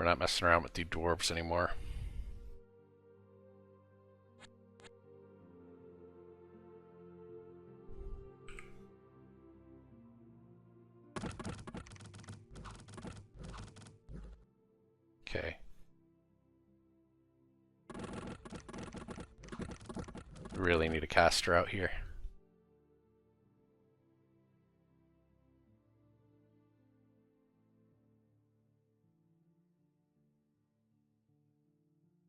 We're not messing around with the dwarves anymore. Okay. Really need a caster out here.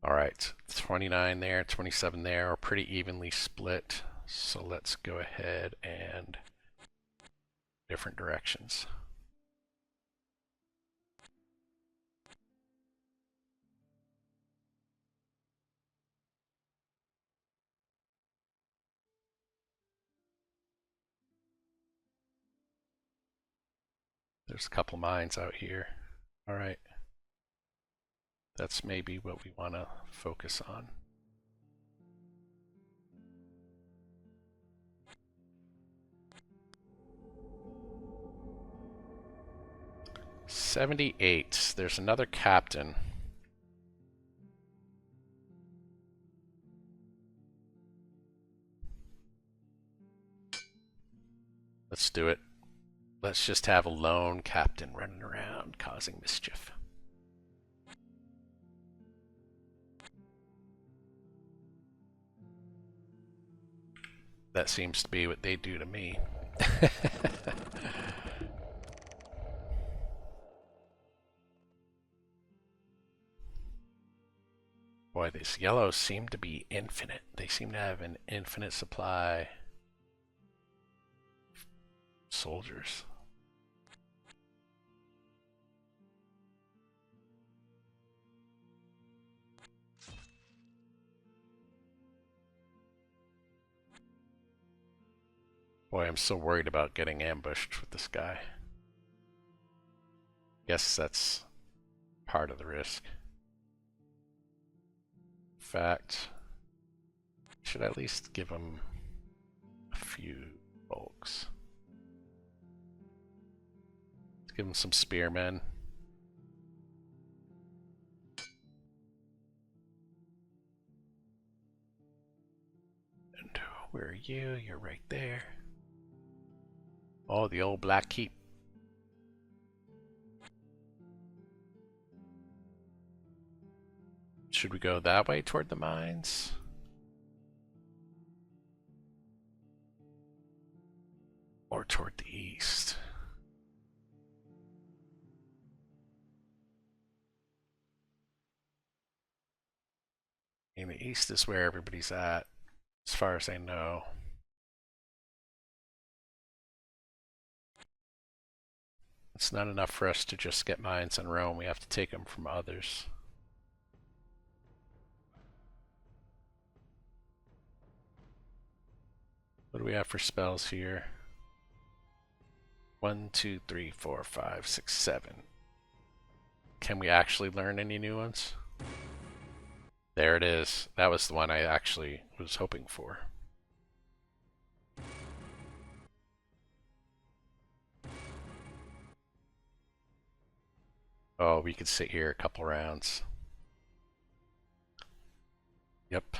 Alright, 29 there, 27 there, are pretty evenly split. So let's go ahead and different directions. There's a couple mines out here. Alright. That's maybe what we want to focus on. $78. There's another captain. Let's do it. Let's just have a lone captain running around causing mischief. That seems to be what they do to me. Boy, these yellows seem to be infinite. They seem to have an infinite supply of soldiers. Boy, I'm so worried about getting ambushed with this guy. Guess that's part of the risk. In fact, should I at least give him a few bulks? Let's give him some spearmen. And where are you? You're right there. Oh, the old Black Keep. Should we go that way toward the mines? Or toward the east? In the east is where everybody's at, as far as I know. It's not enough for us to just get mines in Rome. We have to take them from others. What do we have for spells here? 1, 2, 3, 4, 5, 6, 7. Can we actually learn any new ones? There it is. That was the one I actually was hoping for. Oh, we could sit here a couple rounds. Yep.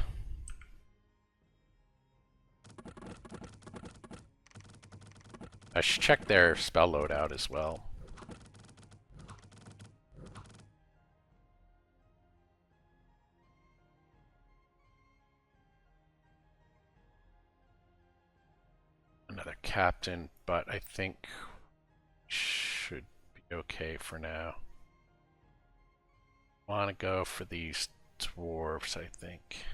I should check their spell loadout as well. Another captain, but I think should be okay for now. Want to go for these dwarves, I think.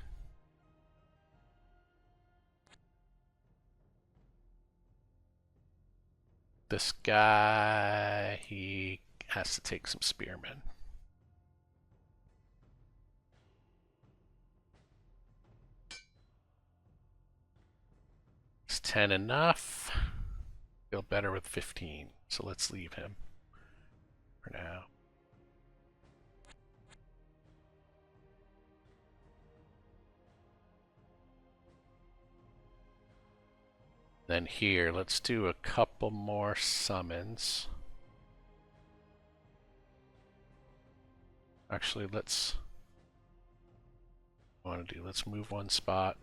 This guy, he has to take some spearmen. Is 10 enough? Feel better with 15, so let's leave him for now. Then here, let's do a couple more summons. Actually, let's move one spot.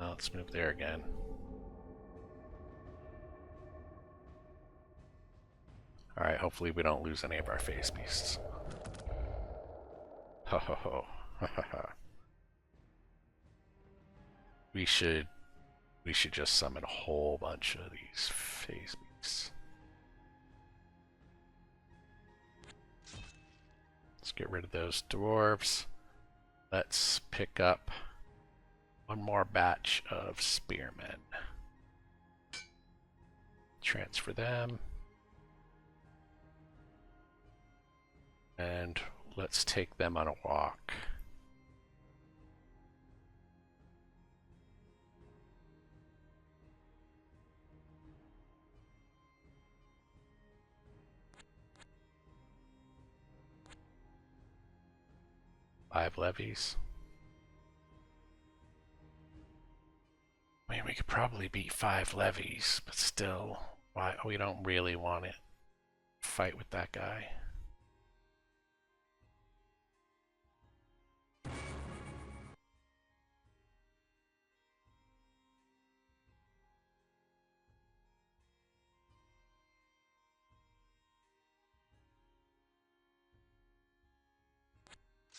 Let's move there again. Alright, hopefully we don't lose any of our phase beasts. Ho ho ho. Ha ha ha. We should just summon a whole bunch of these phase beasts. Let's get rid of those dwarves. Let's pick up one more batch of spearmen. Transfer them. And let's take them on a walk. Five levies. I mean, we could probably beat 5 levies, but still, why we don't really want to fight with that guy.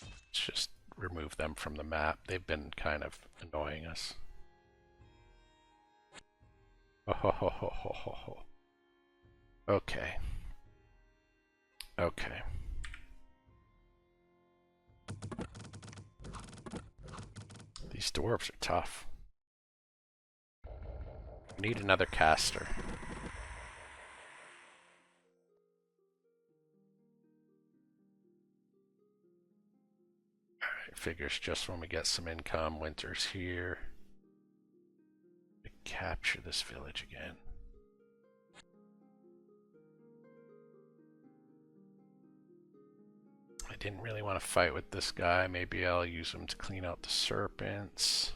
Let's just remove them from the map. They've been kind of annoying us. Oh, ho, ho, ho, ho, ho, ho. Okay. Okay. These dwarves are tough. We need another caster. Alright, figures just when we get some income, winter's here. We capture this village again. I didn't really want to fight with this guy. Maybe I'll use him to clean out the serpents.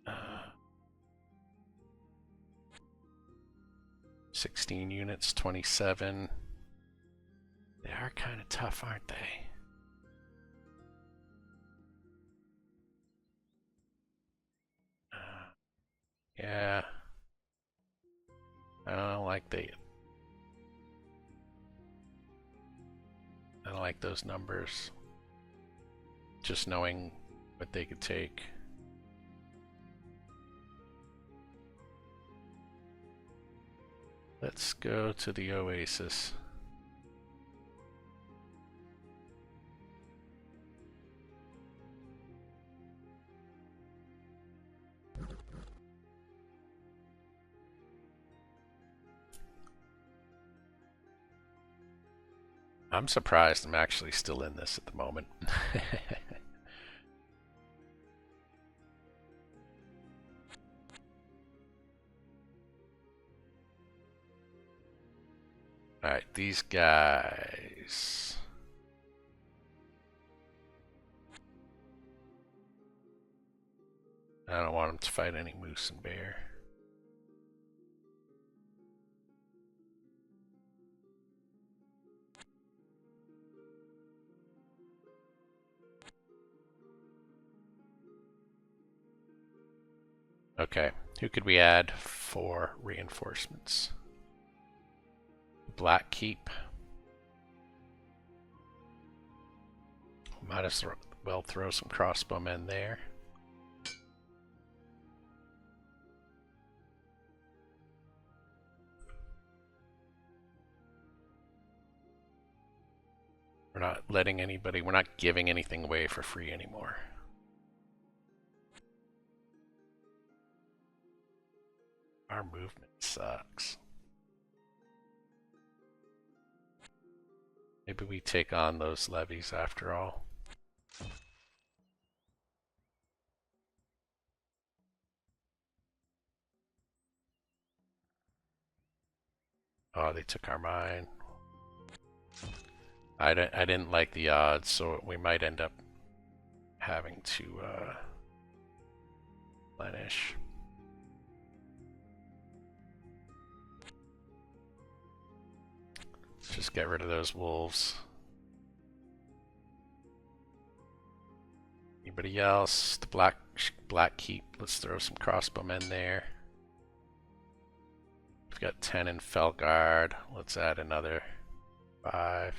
Uh, 16 units, 27. They are kind of tough, aren't they? Yeah. I don't like I don't like those numbers. Just knowing what they could take. Let's go to the Oasis. I'm surprised I'm actually still in this at the moment. Alright, these guys. I don't want them to fight any moose and bear. Okay, who could we add for reinforcements? Black Keep. Might as well throw some crossbowmen there. We're not letting anybody, we're not giving anything away for free anymore. Our movement sucks. Maybe we take on those levies after all. Oh, they took our mine. I didn't like the odds, so we might end up having to replenish. Let's just get rid of those wolves. Anybody else? The black keep. Let's throw some crossbowmen there. We've got 10 in Felguard. Let's add another 5.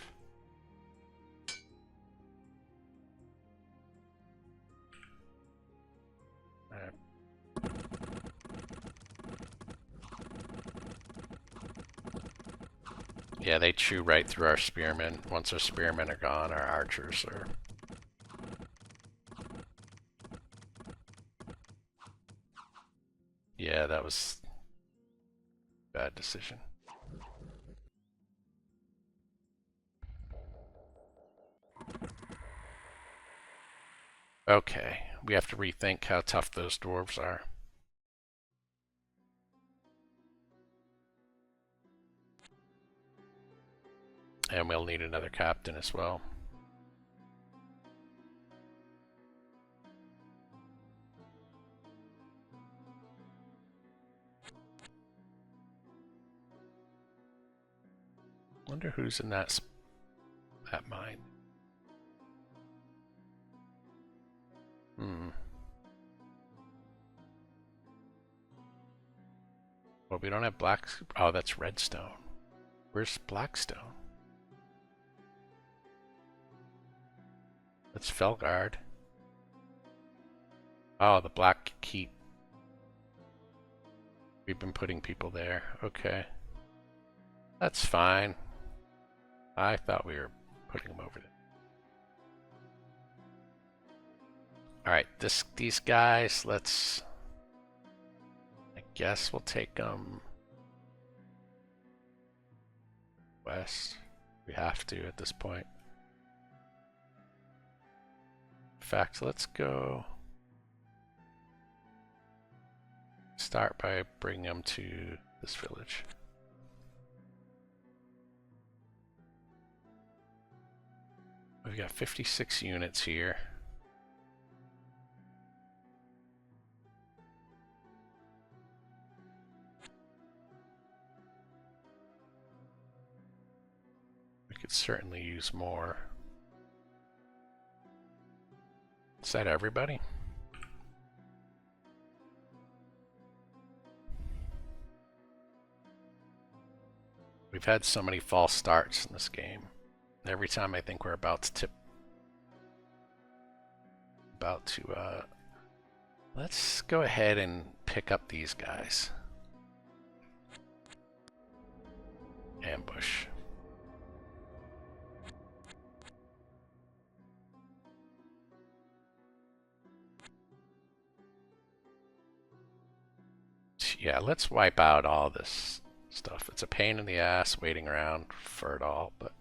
Yeah, they chew right through our spearmen. Once our spearmen are gone, our archers are... Yeah, that was a bad decision. Okay, we have to rethink how tough those dwarves are. And we'll need another captain as well. Wonder who's in that mine. Well, we don't have black... Oh, that's redstone. Where's blackstone? That's Felguard. Oh, the black keep. We've been putting people there. Okay. That's fine. I thought we were putting them over there. Alright, these guys, let's... I guess we'll take them west. We have to at this point. In fact, let's go... Start by bringing them to this village. We've got 56 units here. We could certainly use more. Is that everybody? We've had so many false starts in this game. Every time I think we're about to let's go ahead and pick up these guys. Ambush. Yeah, let's wipe out all this stuff. It's a pain in the ass waiting around for it all, but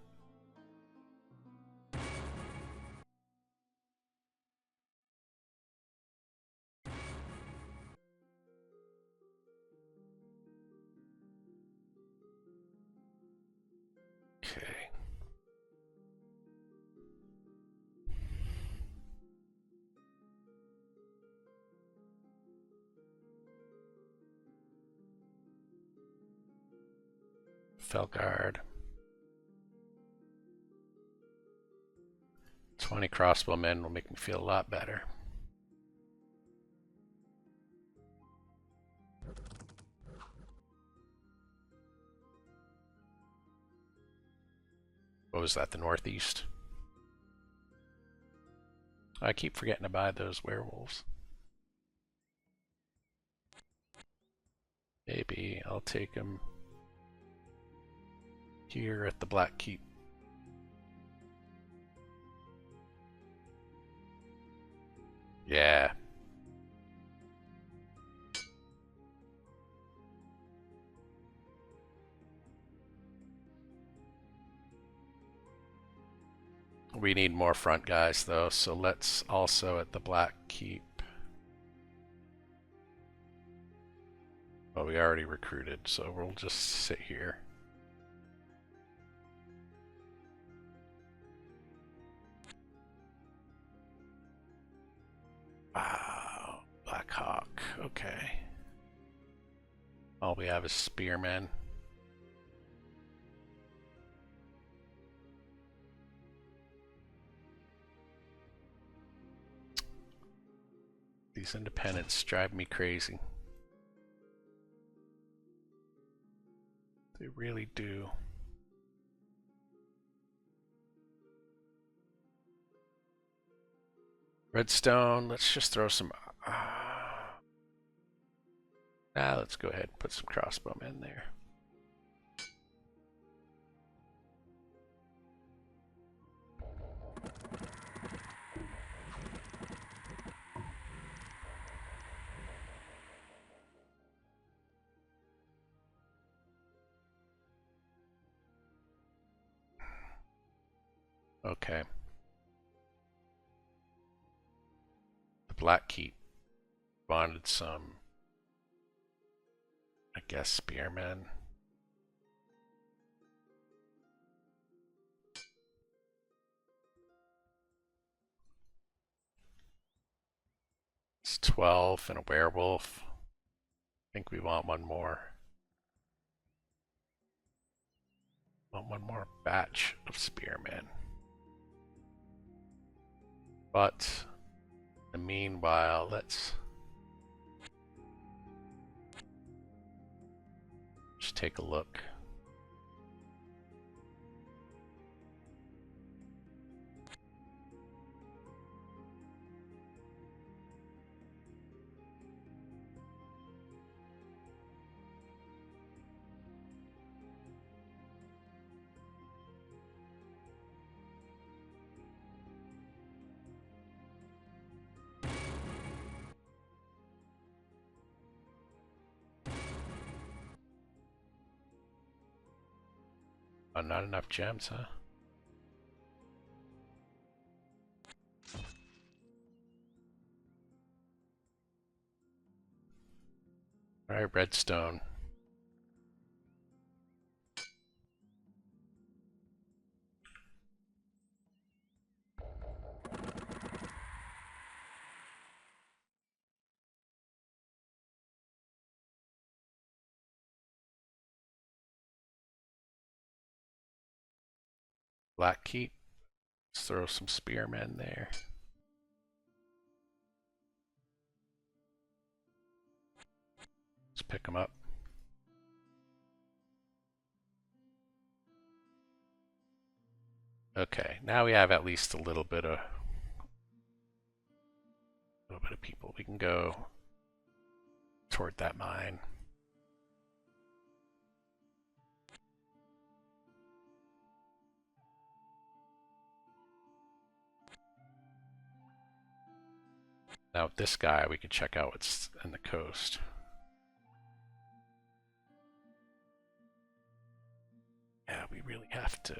okay. Felguard. 20 crossbowmen will make me feel a lot better. What was that, the northeast? I keep forgetting to buy those werewolves. Maybe I'll take them here at the Black Keep. Yeah. We need more front guys though, so let's also at the Black Keep. Well, we already recruited, so we'll just sit here. Okay. All we have is spearmen. These independents drive me crazy. They really do. Redstone, let's just throw some... let's go ahead and put some crossbowmen in there. Okay. The Blackkeep wanted some, I guess, spearmen. It's 12 and a werewolf. I think we want one more. Want one more batch of spearmen. But in the meanwhile, let's just take a look. Oh, not enough gems, huh? Alright, redstone. Blackkeep. Let's throw some spearmen there. Let's pick them up. Okay, now we have at least a little bit of people. We can go toward that mine. Now with this guy, we can check out what's in the coast. Yeah, we really have to...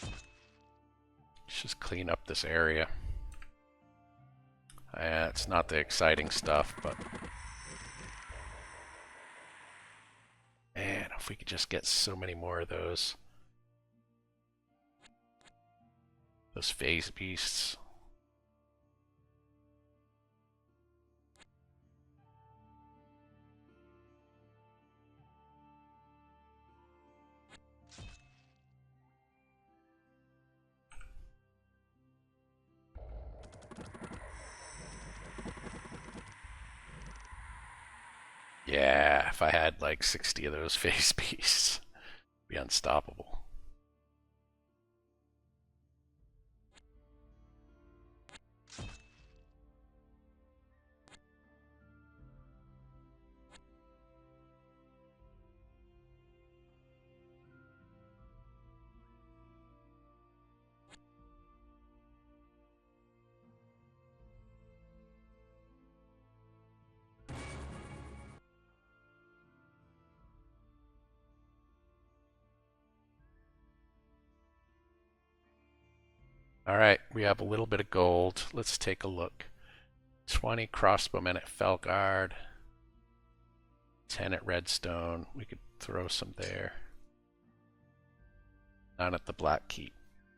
Let's just clean up this area. It's not the exciting stuff, but... Man, if we could just get so many more of those. Those phase beasts. Yeah, if I had like 60 of those phase beasts, it'd be unstoppable. Alright, we have a little bit of gold. Let's take a look. 20 crossbowmen at Felguard. 10 at Redstone. We could throw some there. Down at the Black Keep.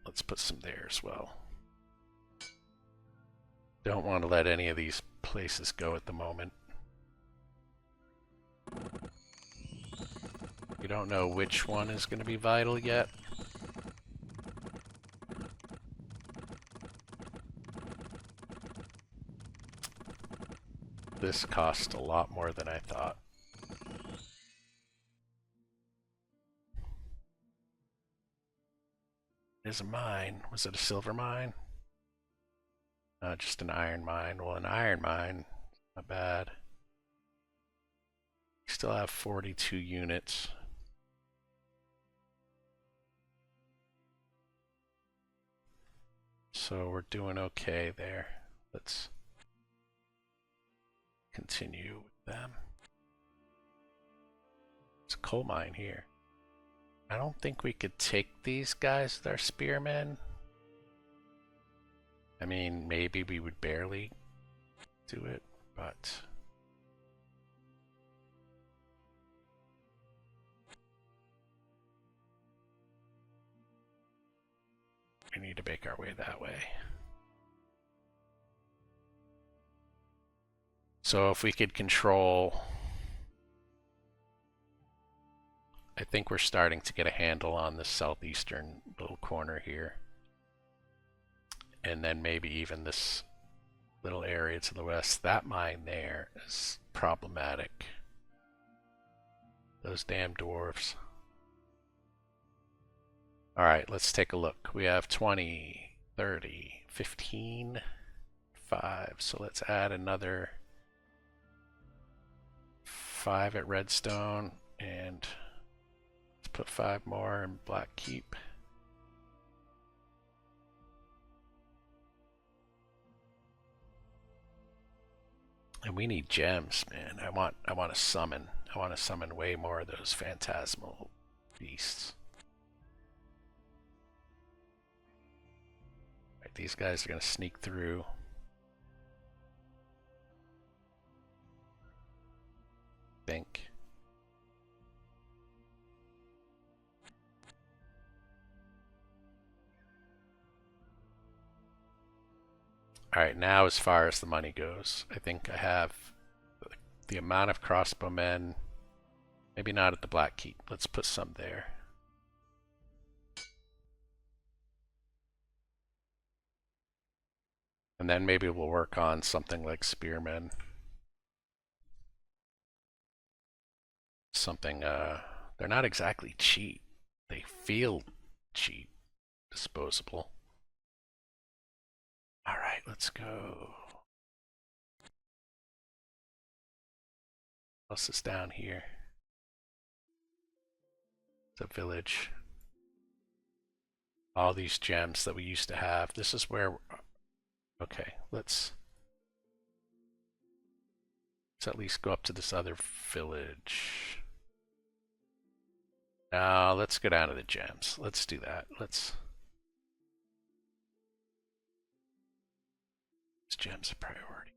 Let's put some there as well. Don't want to let any of these places go at the moment. We don't know which one is going to be vital yet. This cost a lot more than I thought. There's a mine. Was it a silver mine? Just an iron mine. Well, an iron mine, not bad. We still have 42 units. So we're doing okay there. Let's continue with them. It's a coal mine here. I don't think we could take these guys with our spearmen. I mean, maybe we would barely do it, but we need to make our way that way. So if we could control, I think we're starting to get a handle on the southeastern little corner here. And then maybe even this little area to the west. That mine there is problematic. Those damn dwarves. Alright, let's take a look. We have 20, 30, 15, 5. So let's add another 5 at Redstone, and let's put 5 more in Black Keep. And we need gems, man. I want to summon. I want to summon way more of those phantasmal beasts. Right, these guys are gonna sneak through. Think. Alright, now as far as the money goes, I think I have the amount of crossbowmen. Maybe not at the Black Keep. Let's put some there. And then maybe we'll work on something like spearmen. Something, they're not exactly cheap. They feel cheap. Disposable. Alright, let's go. What else is down here? The village. All these gems that we used to have. This is where... Okay, let's at least go up to this other village. Now, let's go down to the gems. Let's do that. This gem's a priority.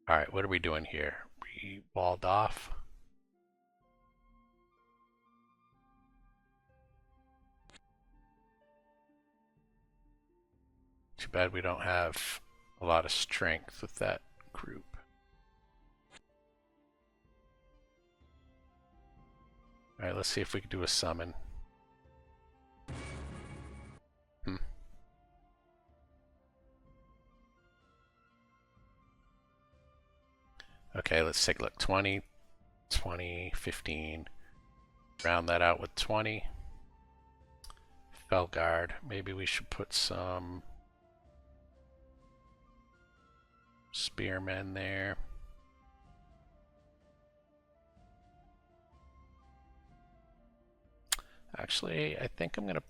Alright, what are we doing here? We walled off. Too bad we don't have a lot of strength with that group. Alright, let's see if we can do a summon. Okay, let's take a look. 20, 20, 15. Round that out with 20. Felguard. Maybe we should put some spearmen there. Actually, I think I'm gonna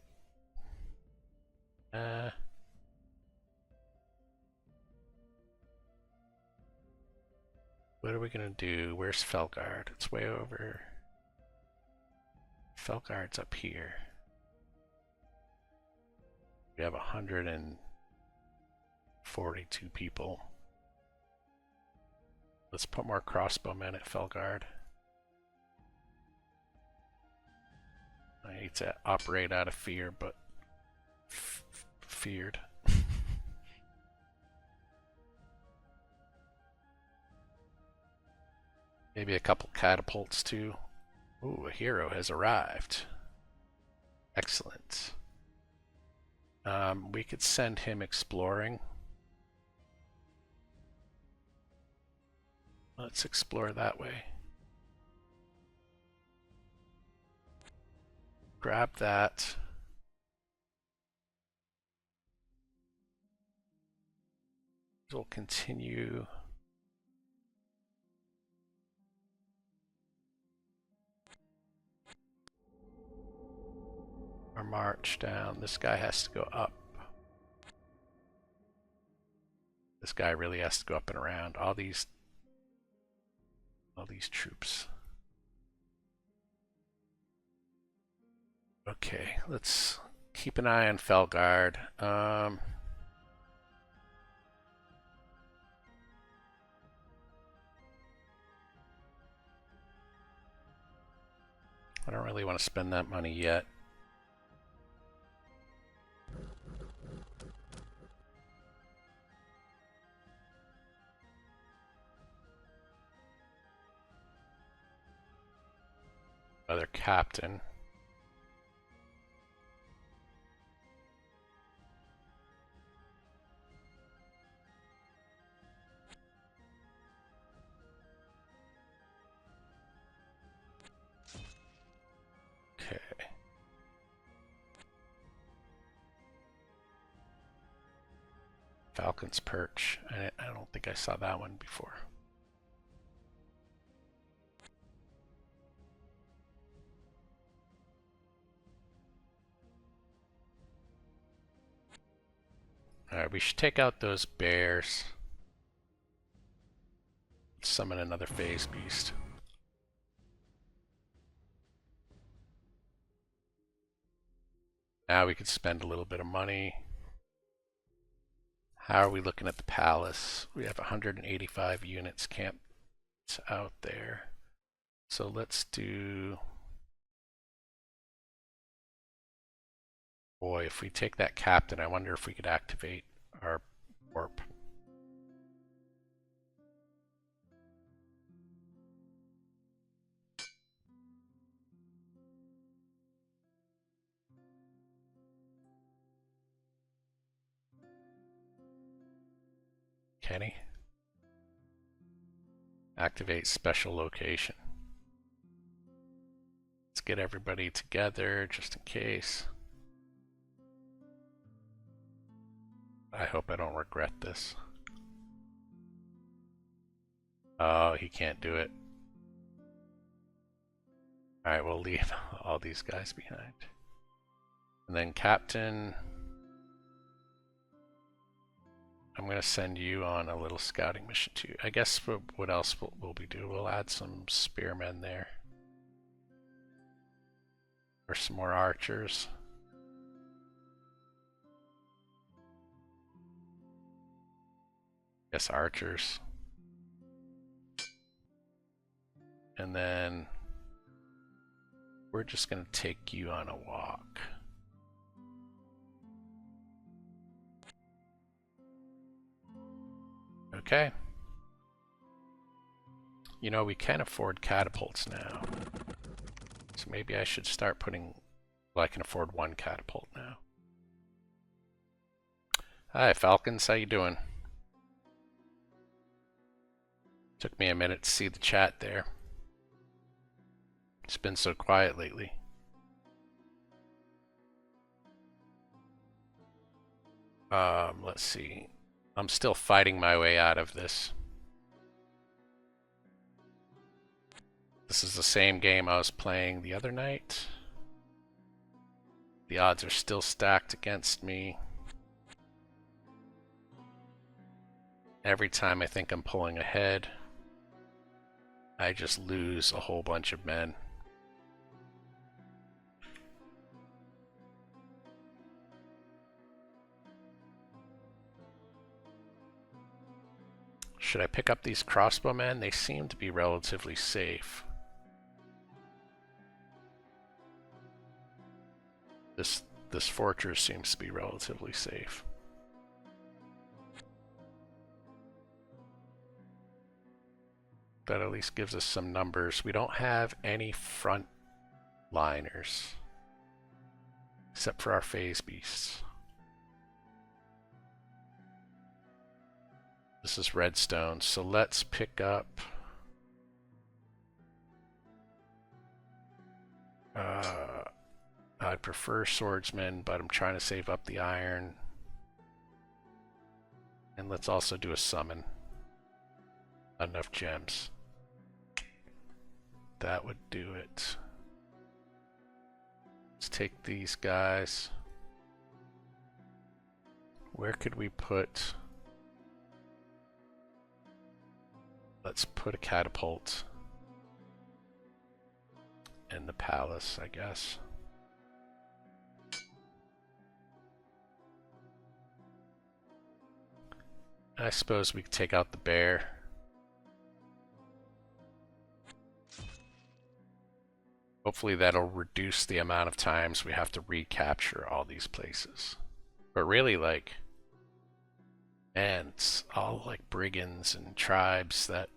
what are we gonna do? Where's Felguard? It's way over. Felguard's up here. We have 142 people. Let's put more crossbowmen at Felguard. I hate to operate out of fear, but feared. Maybe a couple catapults too. Ooh, a hero has arrived. Excellent. We could send him exploring. Let's explore that way. Grab that. We'll continue. Our march down. This guy has to go up. This guy really has to go up and around. All these troops. Okay, let's keep an eye on Felguard. I don't really want to spend that money yet. Other captain. Okay. Falcon's Perch. I don't think I saw that one before. Alright, we should take out those bears. Summon another phase beast. Now we could spend a little bit of money. How are we looking at the palace? We have 185 units camped out there. So let's do... Boy, if we take that captain, I wonder if we could activate our warp. Can he? Activate special location. Let's get everybody together just in case. I hope I don't regret this. Oh, he can't do it. Alright, we'll leave all these guys behind. And then Captain, I'm going to send you on a little scouting mission too. I guess what else will we do? We'll add some spearmen there. Or some more archers. Yes, archers. And then we're just going to take you on a walk. Okay. You know, we can afford catapults now. So maybe I should start putting... Well, I can afford one catapult now. Hi, Falcons. How you doing? Took me a minute to see the chat there. It's been so quiet lately. Let's see. I'm still fighting my way out of this. This is the same game I was playing the other night. The odds are still stacked against me. Every time I think I'm pulling ahead, I just lose a whole bunch of men. Should I pick up these crossbowmen? They seem to be relatively safe. This fortress seems to be relatively safe. That at least gives us some numbers. We don't have any front liners except for our phase beasts. This is redstone, so let's pick up I'd prefer swordsman, but I'm trying to save up the iron. And let's also do a summon. Not enough gems. That would do it. Let's take these guys. Where could we put... Let's put a catapult in the palace, I guess. I suppose we could take out the bear. Hopefully that'll reduce the amount of times we have to recapture all these places. But really, like, and it's all like brigands and tribes that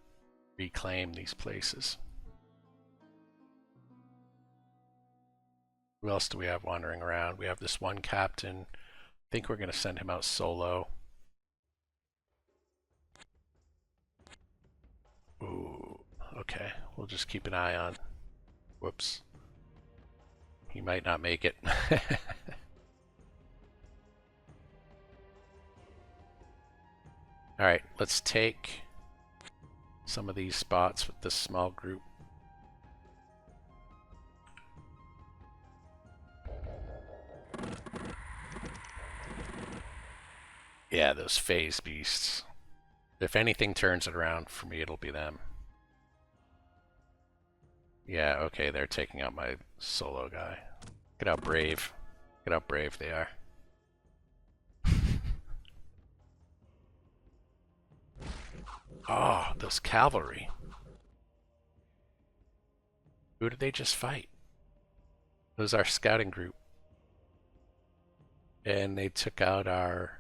reclaim these places. Who else do we have wandering around? We have this one captain. I think we're going to send him out solo. Ooh, okay. We'll just keep an eye on. Whoops. He might not make it. Alright, let's take some of these spots with this small group. Yeah, those phase beasts. If anything turns it around for me, it'll be them. Yeah, okay, they're taking out my solo guy. Look at how brave. Look at how brave they are. Oh, those cavalry. Who did they just fight? It was our scouting group. And they took out our...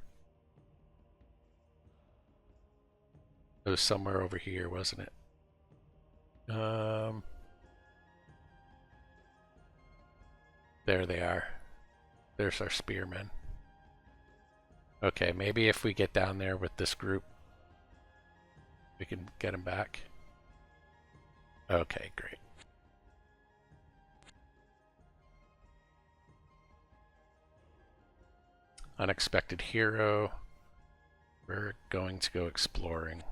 It was somewhere over here, wasn't it? There they are. There's our spearmen. Okay, maybe if we get down there with this group, we can get them back. Okay, great. Unexpected hero. We're going to go exploring.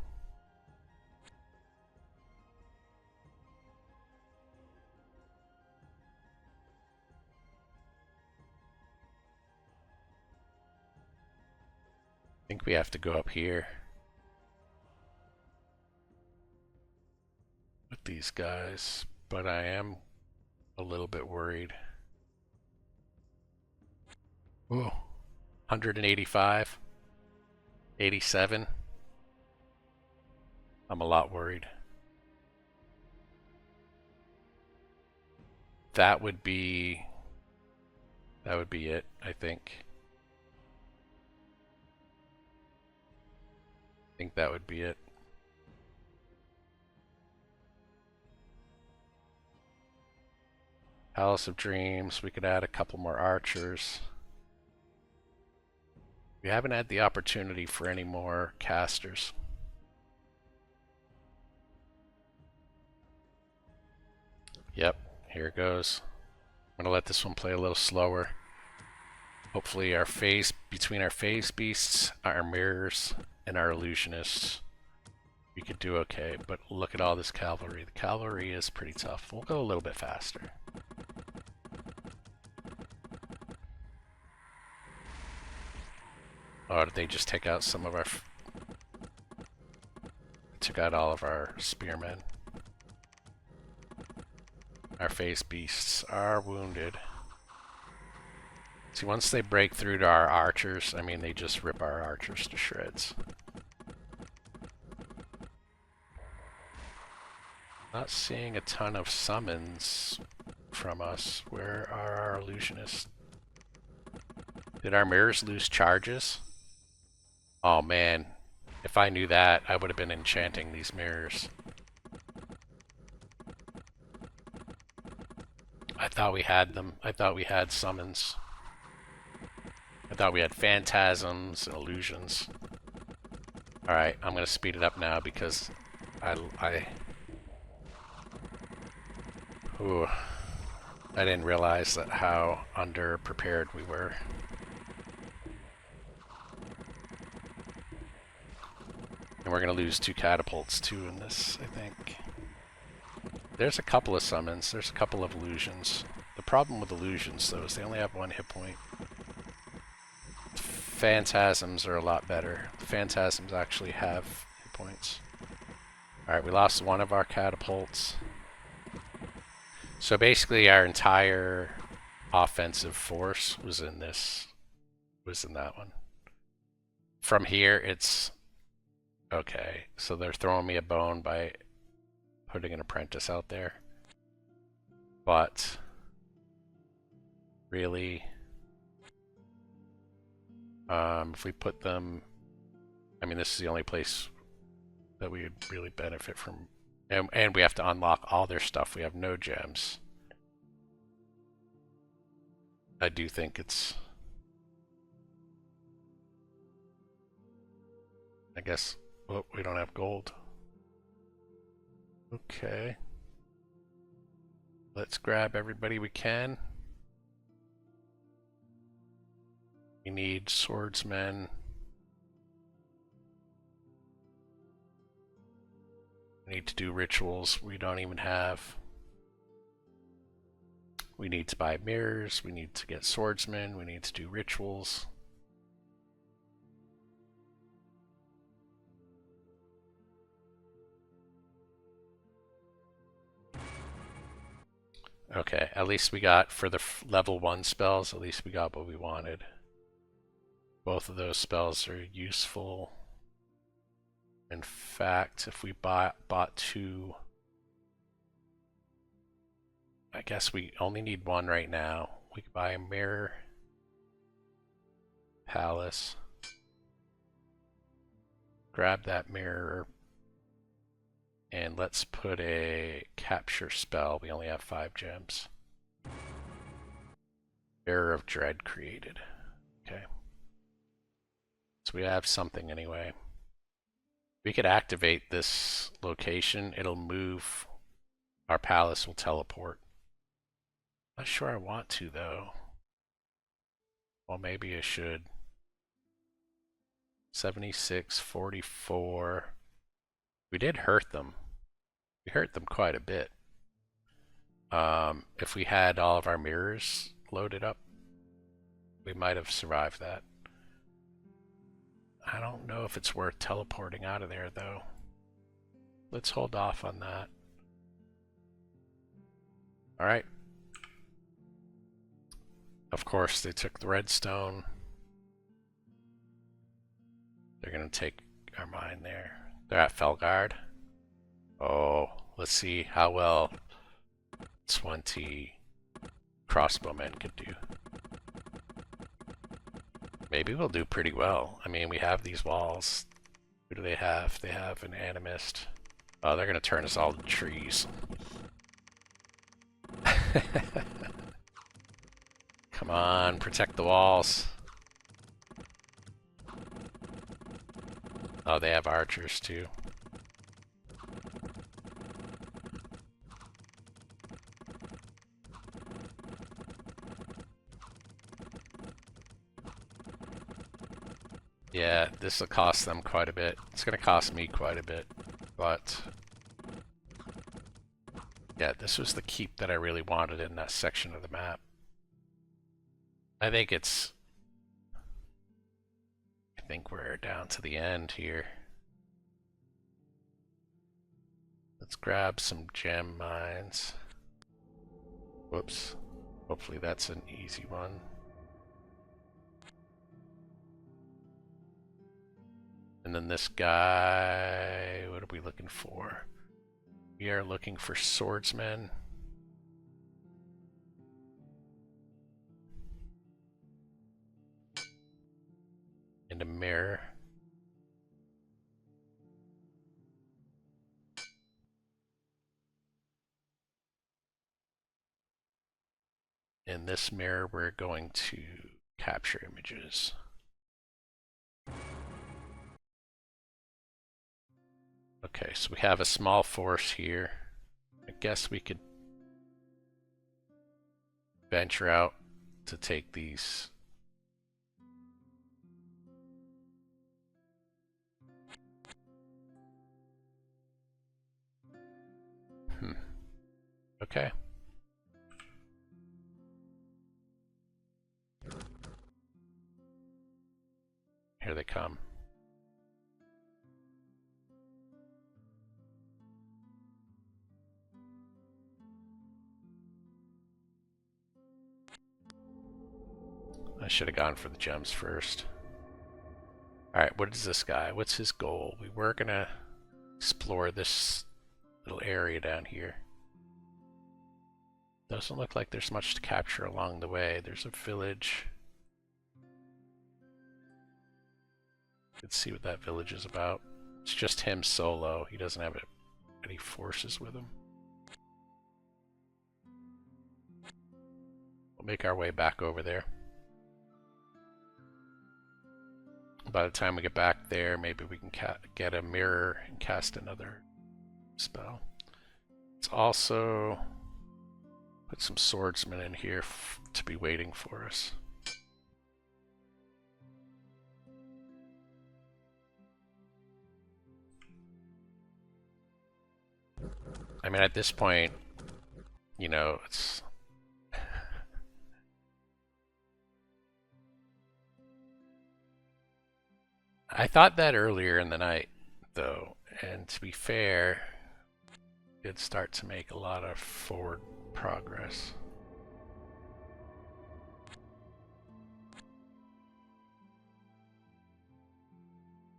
I think we have to go up here with these guys, but I am a little bit worried. Ooh, 185, 87. I'm a lot worried. That would be it, I think. I think that would be it. Palace of Dreams, we could add a couple more archers. We haven't had the opportunity for any more casters. Yep, here it goes. I'm gonna let this one play a little slower. Hopefully between our phase beasts, our mirrors, and our illusionists, we could do okay. But look at all this cavalry. The cavalry is pretty tough. We'll go a little bit faster. Oh, did they just take out some of our... Took out all of our spearmen. Our phase beasts are wounded. See, once they break through to our archers, I mean, they just rip our archers to shreds. Not seeing a ton of summons from us. Where are our illusionists? Did our mirrors lose charges? Oh man, if I knew that, I would have been enchanting these mirrors. I thought we had them. I thought we had summons. I thought we had phantasms and illusions. Alright, I'm gonna speed it up now because Ooh, I didn't realize that how underprepared we were. And we're gonna lose 2 catapults too in this, I think. There's a couple of summons, there's a couple of illusions. The problem with illusions though is they only have 1 hit point. Phantasms are a lot better. The phantasms actually have hit points. Alright, we lost 1 of our catapults. So basically our entire offensive force was in that one. From here it's okay, so they're throwing me a bone by putting an apprentice out there. But really, if we put them, I mean, this is the only place that we would really benefit from. And we have to unlock all their stuff. We have no gems. I do think it's... I guess... Oh, we don't have gold. Okay. Let's grab everybody we can. We need swordsmen. We need to do rituals we don't even have. We need to buy mirrors. We need to get swordsmen. We need to do rituals. Okay, at least we got, for the level 1 spells, at least we got what we wanted. Both of those spells are useful. In fact, if we bought 2, I guess we only need 1 right now. We could buy a mirror, palace, grab that mirror, and let's put a capture spell. We only have 5 gems. Mirror of Dread created. Okay. So we have something anyway. We could activate this location. It'll move. Our palace will teleport. Not sure I want to though. Well, maybe I should. 76, 44. We did hurt them. We hurt them quite a bit. If we had all of our mirrors loaded up, we might have survived that. I don't know if it's worth teleporting out of there though. Let's hold off on that. Alright. Of course, they took the redstone. They're gonna take our mine there. They're at Felgard. Oh, let's see how well 20 crossbowmen could do. Maybe we'll do pretty well. I mean, we have these walls. Who do they have? They have an animist. Oh, they're gonna turn us all to trees. Come on, protect the walls. Oh, they have archers too. Yeah, this will cost them quite a bit. It's going to cost me quite a bit, but yeah, this was the keep that I really wanted in that section of the map. I think we're down to the end here. Let's grab some gem mines. Whoops. Hopefully that's an easy one. And then this guy, what are we looking for? We are looking for swordsmen. a mirror. In this mirror, we're going to capture images. Okay, so we have a small force here. I guess we could venture out to take these. Okay. Here they come. I should have gone for the gems first. Alright, what is this guy? What's his goal? We were gonna explore this little area down here. Doesn't look like there's much to capture along the way. There's a village. Let's see what that village is about. It's just him solo. He doesn't have any forces with him. We'll make our way back over there. By the time we get back there, maybe we can get a mirror and cast another spell. Let's also put some swordsmen in here to be waiting for us. I mean, at this point, you know, it's... I thought that earlier in the night, though, and to be fair, we did start to make a lot of forward progress.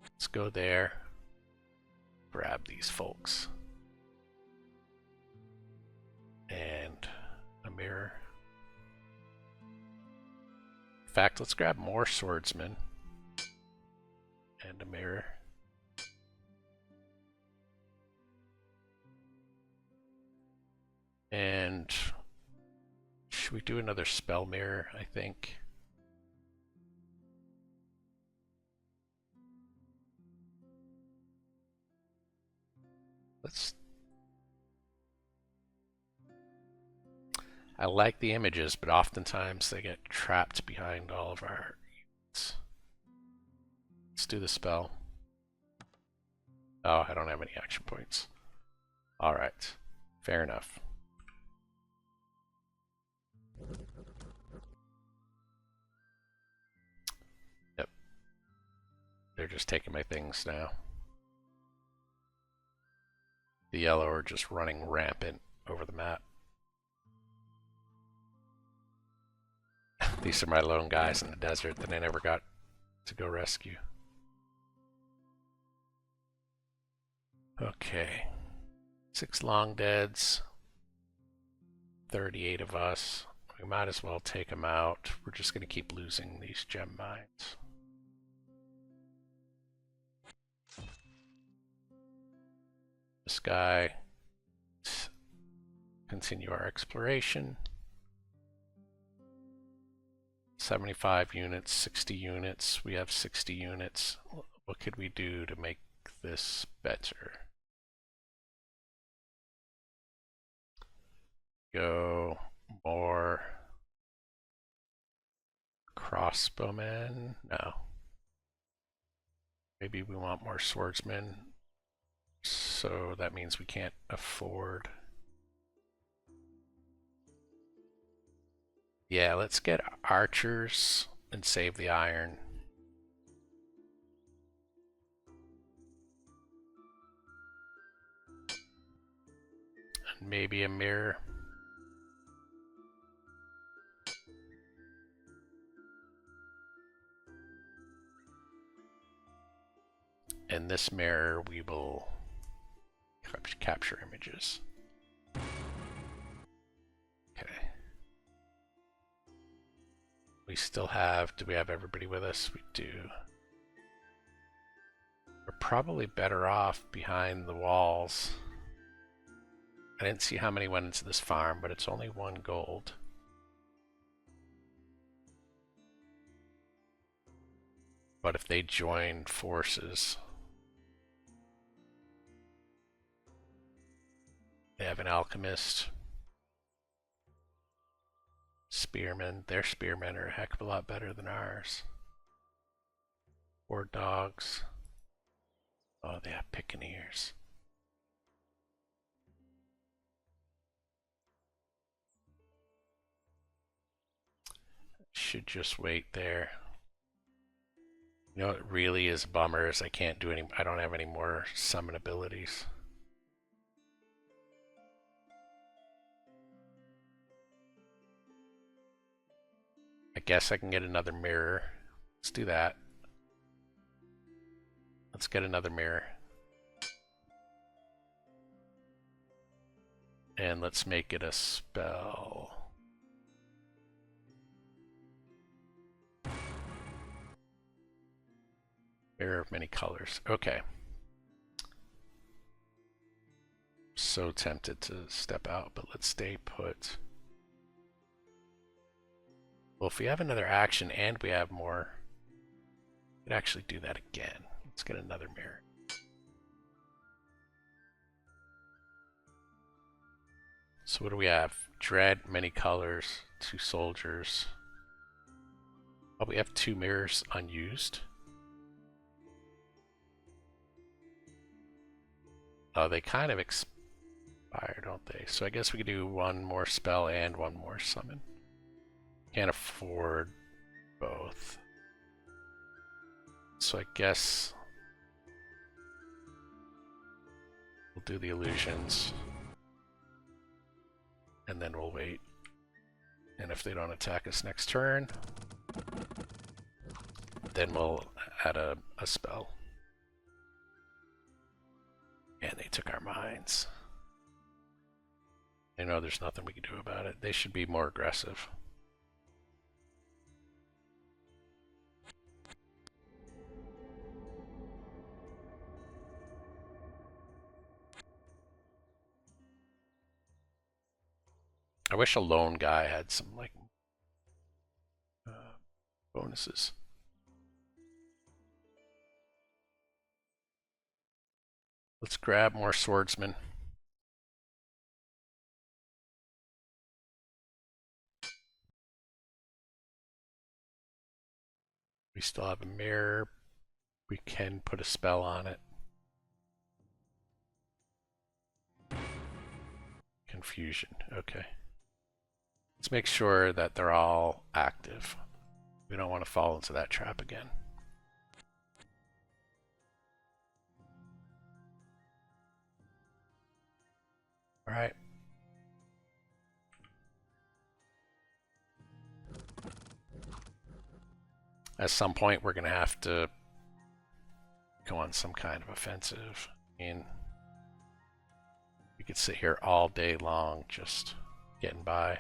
Let's go there, grab these folks. And a mirror. In fact, let's grab more swordsmen and a mirror. And should we do another spell mirror, I think? I like the images, but oftentimes they get trapped behind all of our units. Let's do the spell. Oh, I don't have any action points. Alright, fair enough. Yep. They're just taking my things now. The yellow are just running rampant over the map. These are my lone guys in the desert that I never got to go rescue. Okay. 6 long deads. 38 of us. We might as well take them out. We're just going to keep losing these gem mines. This guy. Continue our exploration. 75 units, 60 units. We have 60 units. What could we do to make this better? Go more crossbowmen? No. Maybe we want more swordsmen. So that means we can't afford. Yeah, let's get archers and save the iron. And maybe a mirror. In this mirror, we will capture images. Okay. We still have, do we have everybody with us? We do. probably better off behind the walls. I didn't see how many went into this farm, but it's only 1 gold. But if they join forces, they have an alchemist, spearmen. Their spearmen are a heck of a lot better than ours. 4 dogs. Oh, they have piccaninnies. Should just wait there. You know what really is a bummer is I can't do any, I don't have any more summon abilities. I guess I can get another mirror. Let's do that. Let's get another mirror. And let's make it a spell. Mirror of many colors. Okay. So tempted to step out, but let's stay put. Well, if we have another action and we have more, we could actually do that again. Let's get another mirror. So what do we have? Dread, many colors, 2 soldiers. Oh, we have 2 mirrors unused. Oh, they kind of expire, don't they? So I guess we could do 1 more spell and 1 more summon. Can't afford both. So I guess we'll do the illusions. And then we'll wait. And if they don't attack us next turn, then we'll add a spell. And they took our mines. I know there's nothing we can do about it. They should be more aggressive. I wish a lone guy had some like bonuses. Let's grab more swordsmen. We still have a mirror. We can put a spell on it. Confusion. Okay. Let's make sure that they're all active. We don't want to fall into that trap again. All right. At some point, we're going to have to go on some kind of offensive. I mean, we could sit here all day long just getting by.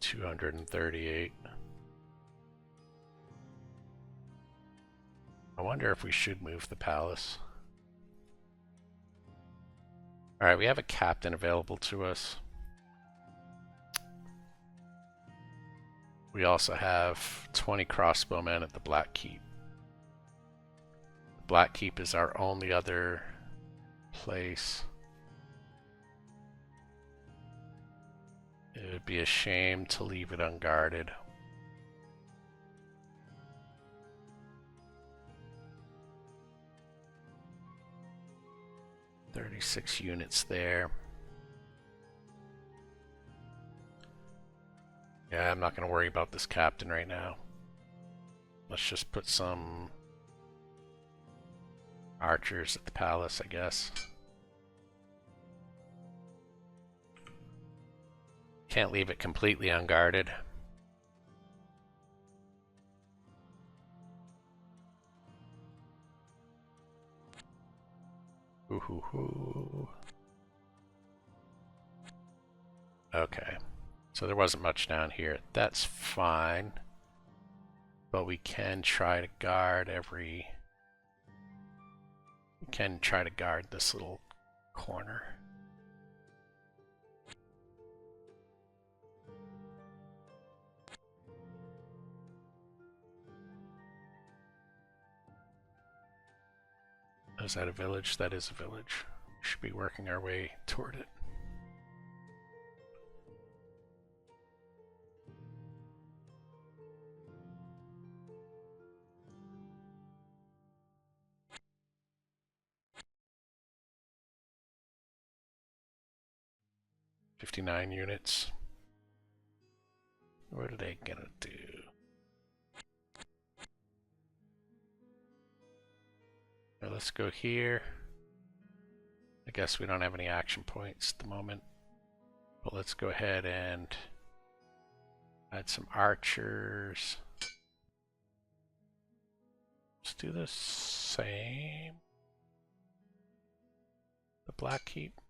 $238. I wonder if we should move the palace. Alright, we have a captain available to us. We also have 20 crossbowmen at the Black Keep. The Black Keep is our only other place. It would be a shame to leave it unguarded. "36 units there." Yeah, I'm not going to worry about this captain right now. Let's just put some archers at the palace, I guess. Can't leave it completely unguarded. Ooh, hoo, hoo. Okay, so there wasn't much down here. That's fine. But we can try to guard every... We can try to guard this little corner. Is that a village? That is a village. We should be working our way toward it. "59 units. What are they gonna do?" Now let's go here. I guess we don't have any action points at the moment. But let's go ahead and add some archers. Let's do the same. The Black Keep.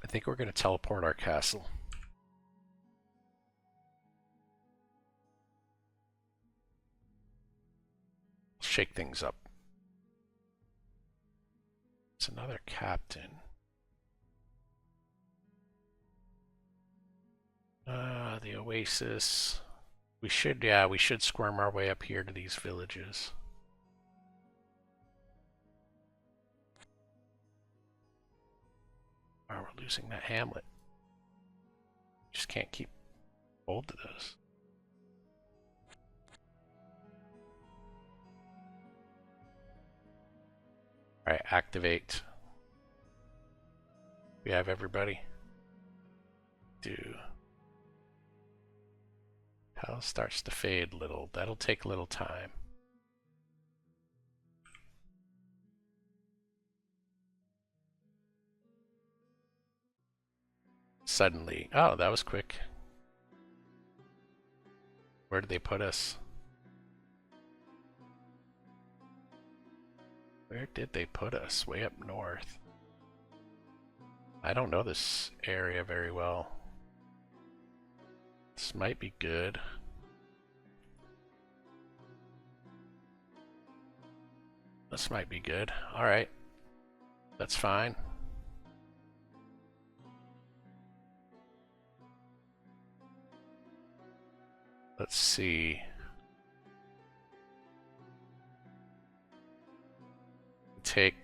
I think we're going to teleport our castle. Shake things up. It's another captain. The Oasis. We should squirm our way up here to these villages. Oh, we're losing that hamlet. Just can't keep hold of this. Alright, activate. We have everybody. Palace starts to fade a little. That'll take a little time. Suddenly. Oh, that was quick. Where did they put us? Where did they put us? Way up north. I don't know this area very well. This might be good. This might be good. Alright. That's fine. Let's see. Take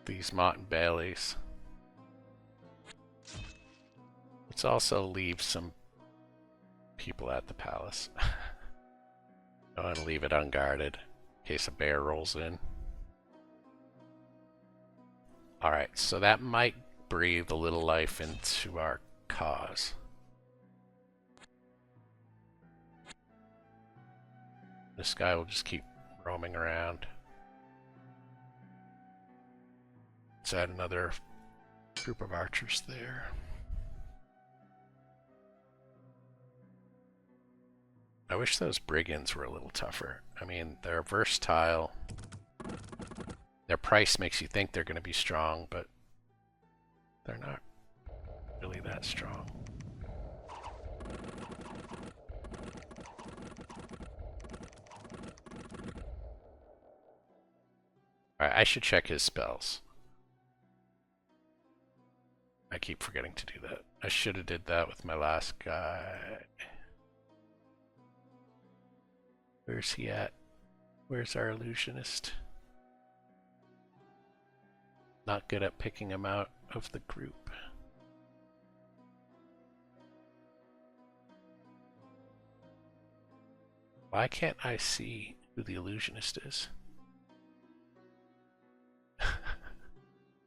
these Motte and Bailey's. Let's also leave some people at the palace. Don't want to leave it unguarded in case a bear rolls in. Alright, so that might breathe a little life into our cause. This guy will just keep roaming around. Let's add another group of archers there. I wish those brigands were a little tougher. I mean, they're versatile. Their price makes you think they're going to be strong, but they're not really that strong. Alright, I should check his spells. I keep forgetting to do that. I should have did that with my last guy. Where's he at? Where's our illusionist? Not good at picking him out of the group. Why can't I see who the illusionist is?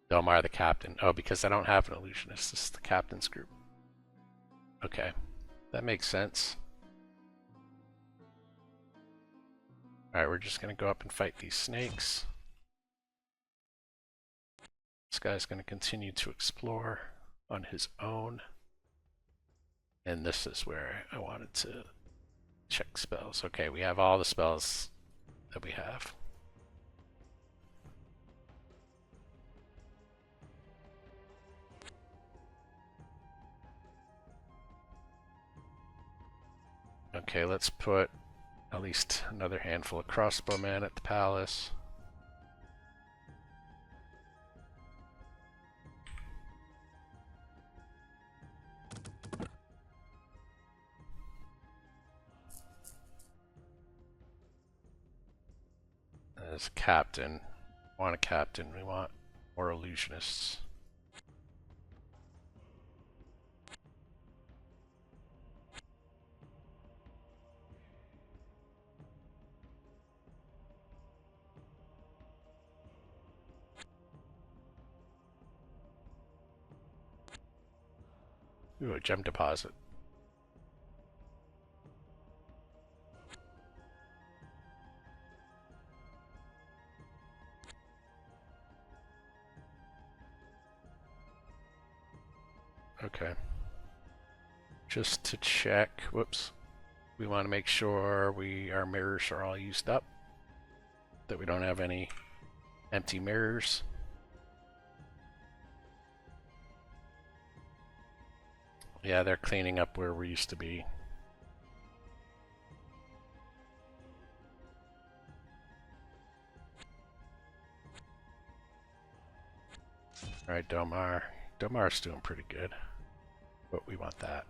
Delmar the captain. Oh, because I don't have an illusionist. This is the captain's group. Okay, that makes sense. Alright, we're just gonna go up and fight these snakes. This guy's going to continue to explore on his own. And this is where I wanted to check spells. Okay, we have all the spells that we have. Okay, let's put at least another handful of crossbowmen at the palace. As a captain, we want a captain, we want more illusionists. Ooh, a gem deposit. Okay. Just to check, whoops. We want to make sure our mirrors are all used up, that we don't have any empty mirrors. Yeah, they're cleaning up where we used to be. Alright, Domar. Domar's doing pretty good, but we want that.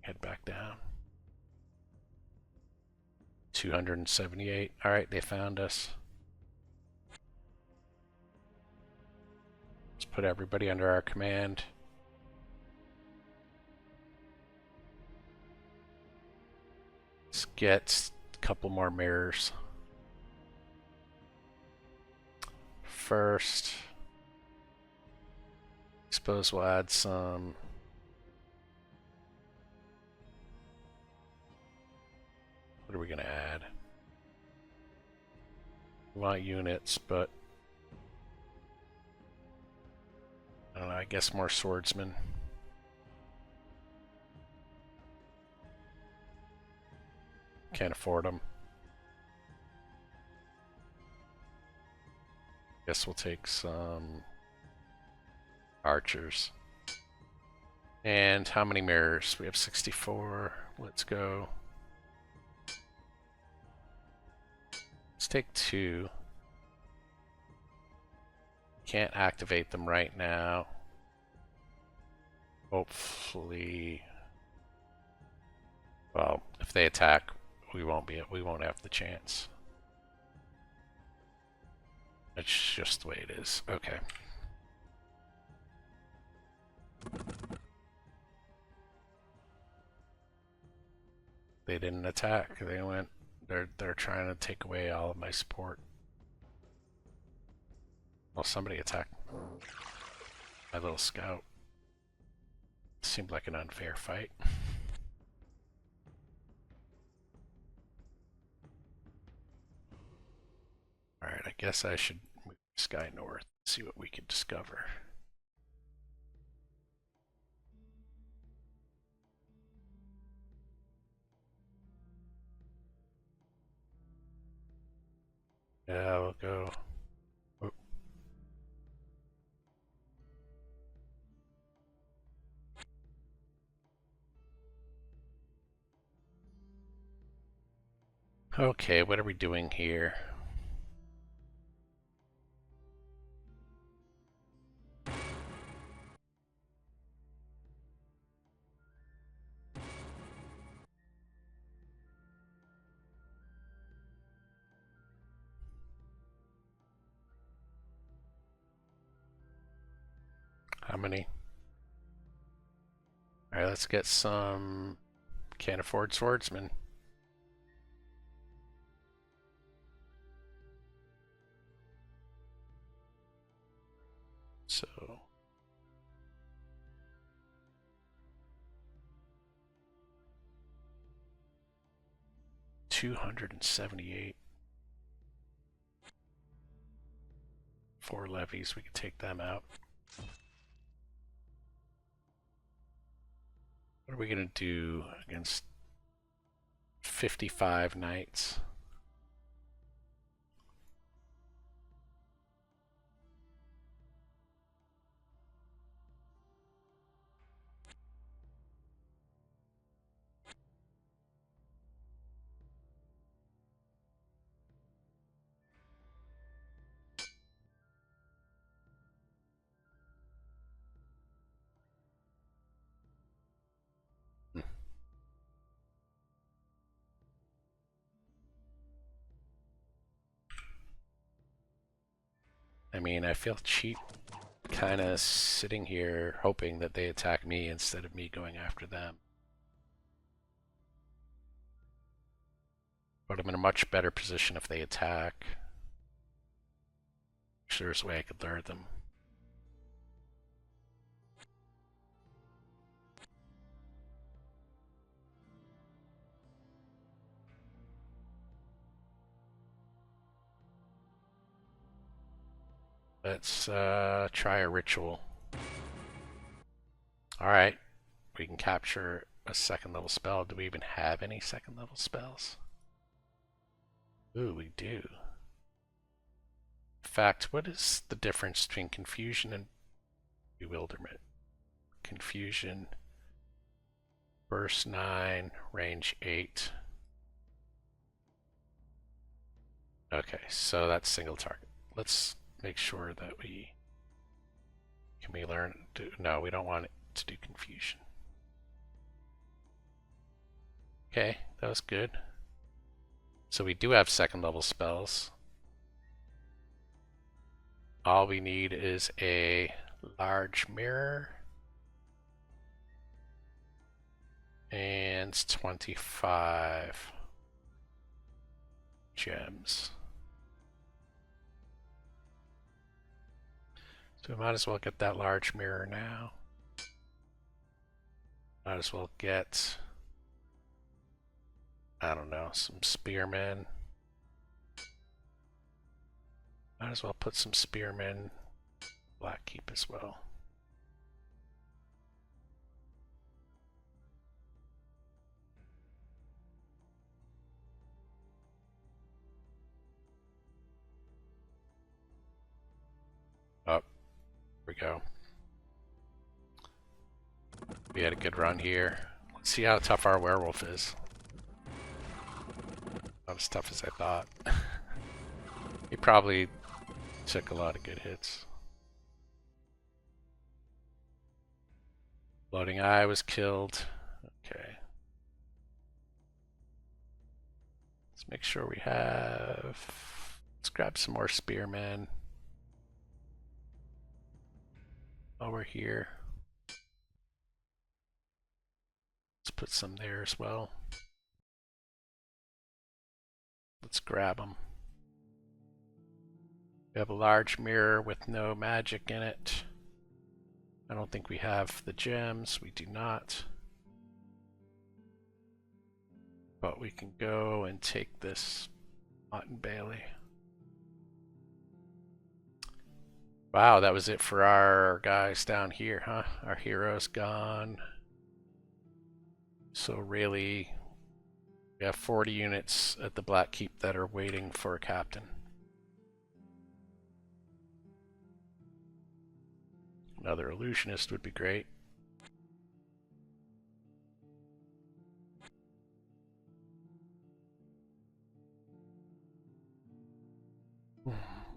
Head back down. 278. Alright, they found us. Let's put everybody under our command. Let's get a couple more mirrors. First, I suppose we'll add some. What are we going to add? We want units, but I don't know, I guess more swordsmen. Can't afford them. Guess we'll take some archers. And how many mirrors? We have 64. Let's go. Let's take 2. Can't activate them right now. Hopefully, well, if they attack, we won't have the chance. It's just the way it is. Okay. They didn't attack. They went. They're trying to take away all of my support. Well, somebody attacked my little scout. Seemed like an unfair fight. Alright, I guess I should move this guy north, see what we can discover. Yeah, we'll go. Oh. Okay, what are we doing here? How many? Alright, let's get some. Can't afford swordsmen. So. $278. 4 levies, we could take them out. What are we going to do against 55 knights? I mean, I feel cheap kind of sitting here hoping that they attack me instead of me going after them. But I'm in a much better position if they attack. Sure, there's a way I could lure them. Let's try a ritual. Alright, we can capture a 2nd level spell. Do we even have any 2nd level spells? Ooh, we do. In fact, what is the difference between confusion and bewilderment? Confusion, burst 9, range 8. Okay, so that's single target. Let's make sure that we... Can we learn? No, we don't want it to do confusion. Okay, that was good. So we do have 2nd level spells. All we need is a large mirror and 25 gems. So we might as well get that large mirror now. Might as well get, I don't know, some spearmen. Might as well put some spearmen Blackkeep as well. Oh, here we go. We had a good run here. Let's see how tough our werewolf is. Not as tough as I thought. He probably took a lot of good hits. Floating Eye was killed. Okay. Let's make sure we have... Let's grab some more spearmen. While we're here. Let's put some there as well. Let's grab them. We have a large mirror with no magic in it. I don't think we have the gems. We do not. But we can go and take this Motte and Bailey. Wow, that was it for our guys down here, huh? Our hero's gone. So really, we have 40 units at the Blackkeep that are waiting for a captain. Another illusionist would be great.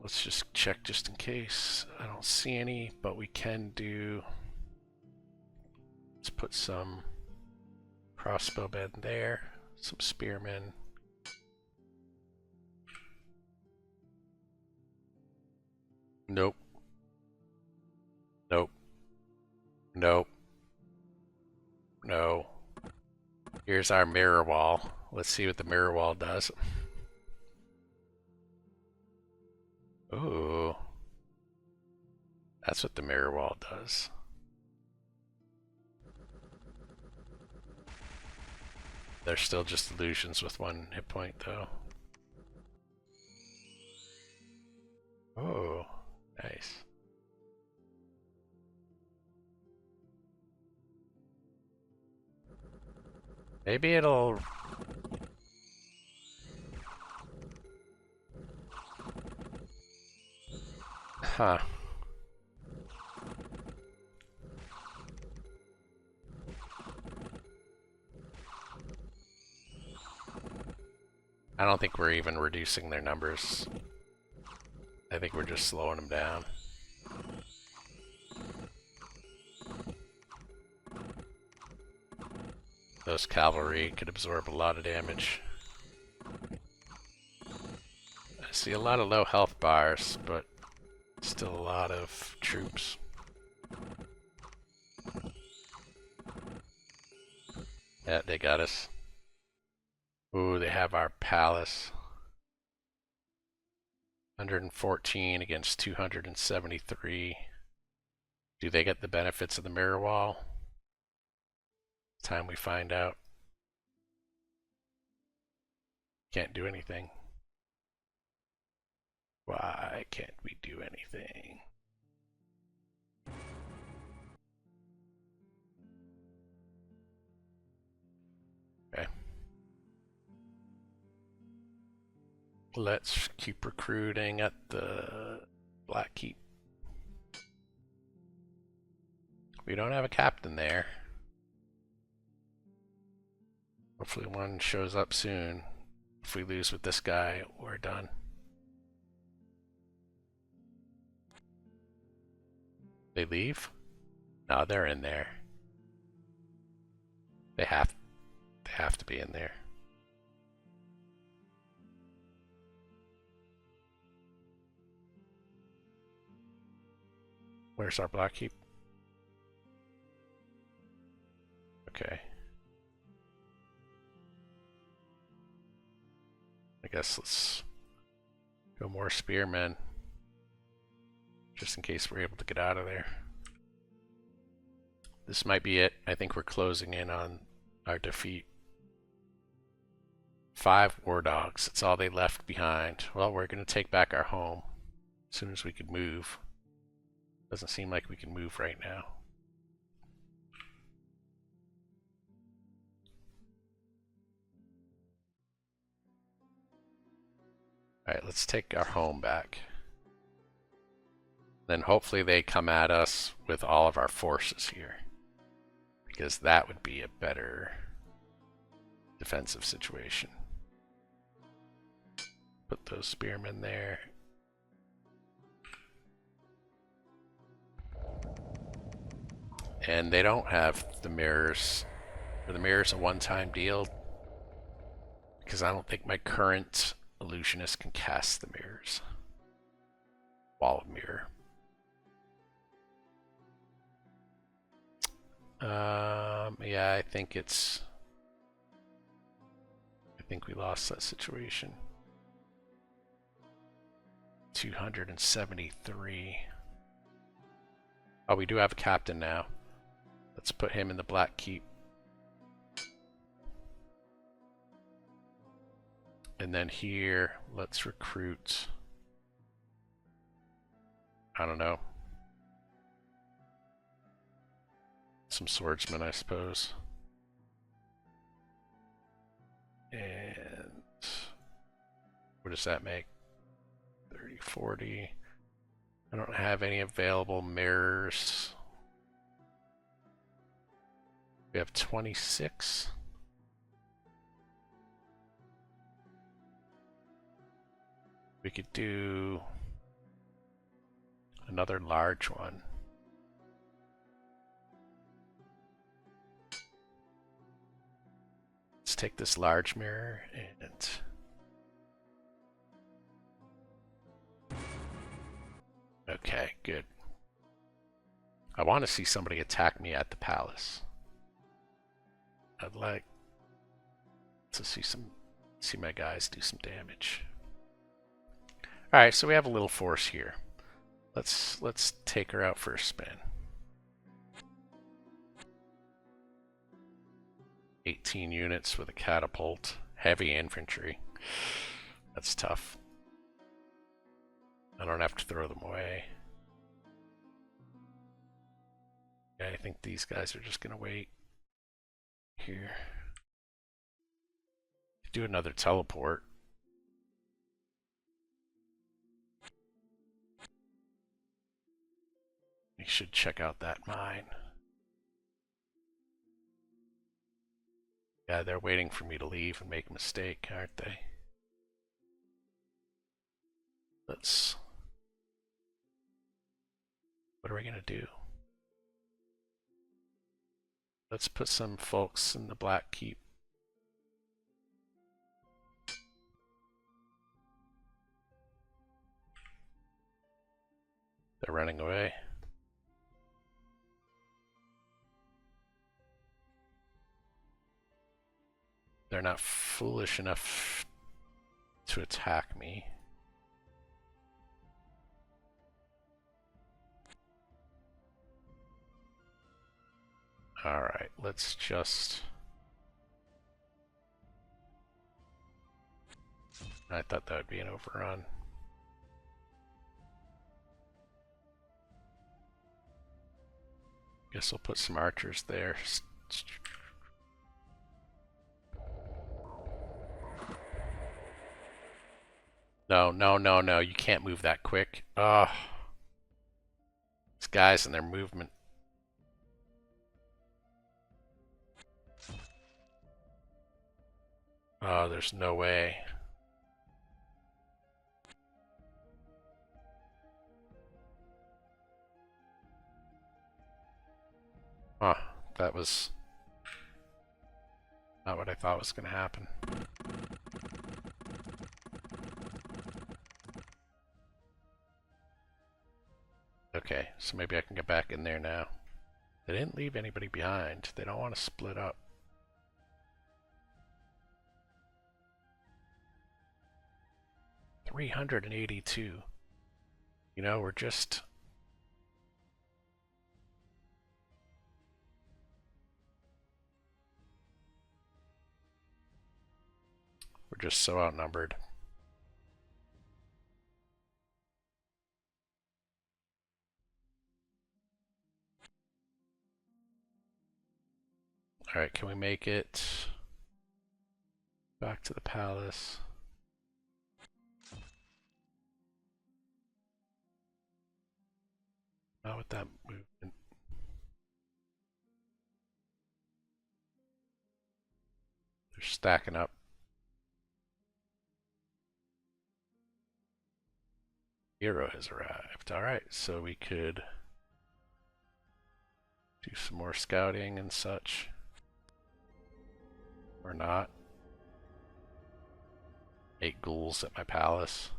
Let's just check just in case. I don't see any, but we can do... Let's put some crossbowmen there, some spearmen. Nope. Nope. Nope. No. Here's our mirror wall. Let's see what the mirror wall does. Ooh. That's what the mirror wall does. They're still just illusions with 1 hit point though. Oh, Nice. Maybe it'll... Huh. I don't think we're even reducing their numbers. I think we're just slowing them down. Those cavalry could absorb a lot of damage. I see a lot of low health bars, but still a lot of troops. Yeah, they got us. Ooh, they have our palace. 114 against 273. Do they get the benefits of the mirror wall? Time we find out. Can't do anything. Why can't we do anything? Okay. Let's keep recruiting at the Black Keep. We don't have a captain there. Hopefully one shows up soon. If we lose with this guy, we're done. They leave? No, they're in there. They have to be in there. Where's our Black Keep? Okay. I guess let's go more spearmen, just in case we're able to get out of there. This might be it. I think we're closing in on our defeat. 5 war dogs. That's all they left behind. Well, we're going to take back our home as soon as we could move. Doesn't seem like we can move right now. Alright, let's take our home back. Then hopefully they come at us with all of our forces here, because that would be a better defensive situation. Put those spearmen there. And they don't have the mirrors. Are the mirrors a one-time deal? Because I don't think my current illusionist can cast the mirrors. Wall of mirror. Yeah, I think we lost that situation. 273. Oh, we do have a captain now. Let's put him in the Black Keep. And then here, let's recruit, I don't know, some swordsmen, I suppose. And what does that make? 30, 40. I don't have any available mirrors. We have 26. We could do another large one. Let's take this large mirror and okay, good. I want to see somebody attack me at the palace. I'd like to see my guys do some damage. All right, so we have a little force here. Let's take her out for a spin. 18 units with a catapult, heavy infantry. That's tough. I don't have to throw them away. Yeah, I think these guys are just gonna wait here. Do another teleport. We should check out that mine. Yeah, they're waiting for me to leave and make a mistake, aren't they? Let's... What are we gonna do? Let's put some folks in the Black Keep. They're running away. They're not foolish enough to attack me. Alright, let's just... I thought that would be an overrun. Guess I'll put some archers there. No, no, no, no, you can't move that quick. Ugh. These guys and their movement. Oh, there's no way. Huh, that was not what I thought was going to happen. Okay, so maybe I can get back in there now. They didn't leave anybody behind. They don't want to split up. $382. You know, we're just... We're just so outnumbered. Alright, can we make it back to the palace? Not with that movement. They're stacking up. Hero has arrived. Alright, so we could do some more scouting and such. Or not. 8 ghouls at my palace.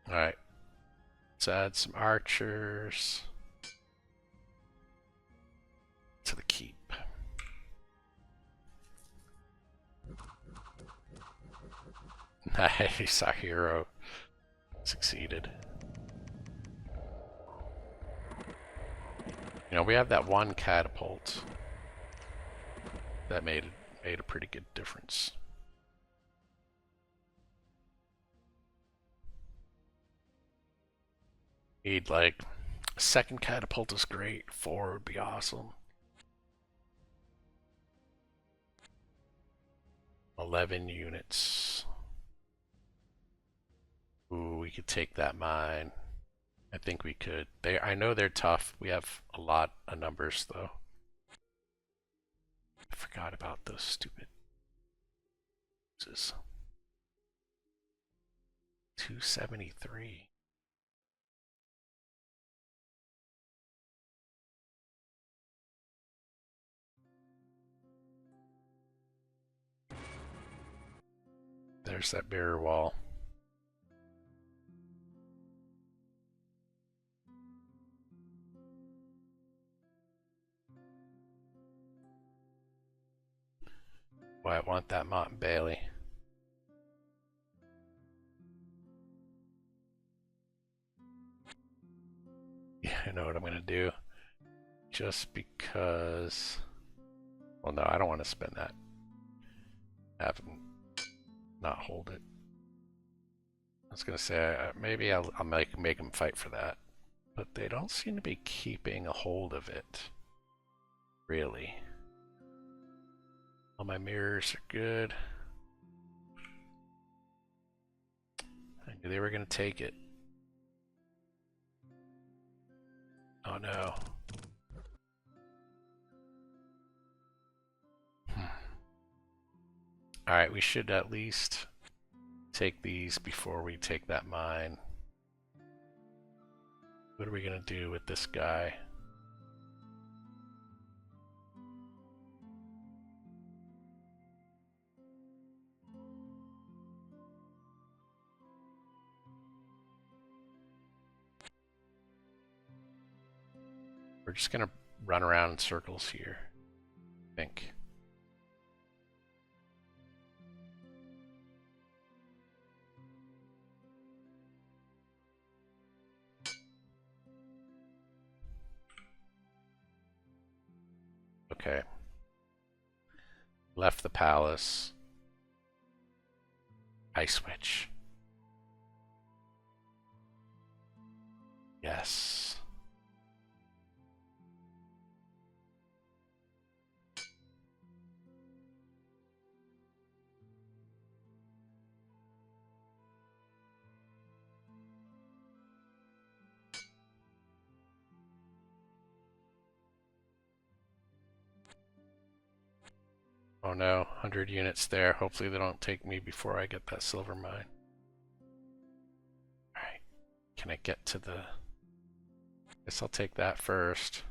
Alright. Let's add some archers to the keep. Nice, our hero succeeded. You know, we have that one catapult that made a pretty good difference. Need like a second catapult is great. 4 would be awesome. 11 units. Ooh, we could take that mine. I think we could. I know they're tough. We have a lot of numbers though. I forgot about those stupid. 273. There's that barrier wall. Why I want that Mont and Bailey. Yeah, I know what I'm gonna do. Just because... Well, no, I don't want to spend that. Have him not hold it. I was gonna say maybe I'll make them fight for that, but they don't seem to be keeping a hold of it. Really. All my mirrors are good. I knew they were gonna take it. Oh no. Alright, we should at least take these before we take that mine. What are we gonna do with this guy? We're just gonna run around in circles here, I think. Okay. Left the palace. Ice Witch. Yes. Oh no, 100 units there. Hopefully they don't take me before I get that silver mine. Alright, can I get to the... Guess I'll take that first.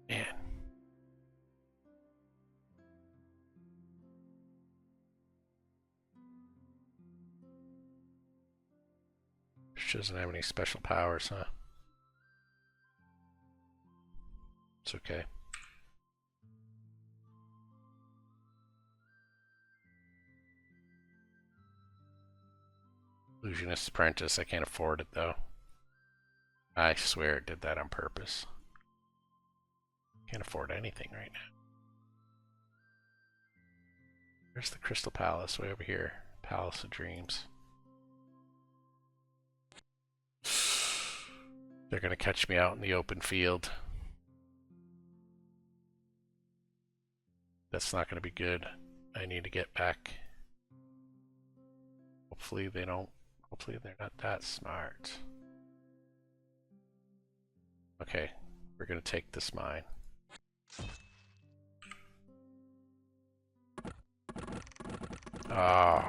Man. She doesn't have any special powers, huh? It's okay. Illusionist's Apprentice, I can't afford it though. I swear it did that on purpose. Can't afford anything right now. Where's the Crystal Palace? Way over here. Palace of Dreams. They're gonna catch me out in the open field. That's not gonna be good. I need to get back. Hopefully they don't. Hopefully they're not that smart. Okay, we're gonna take this mine. Oh.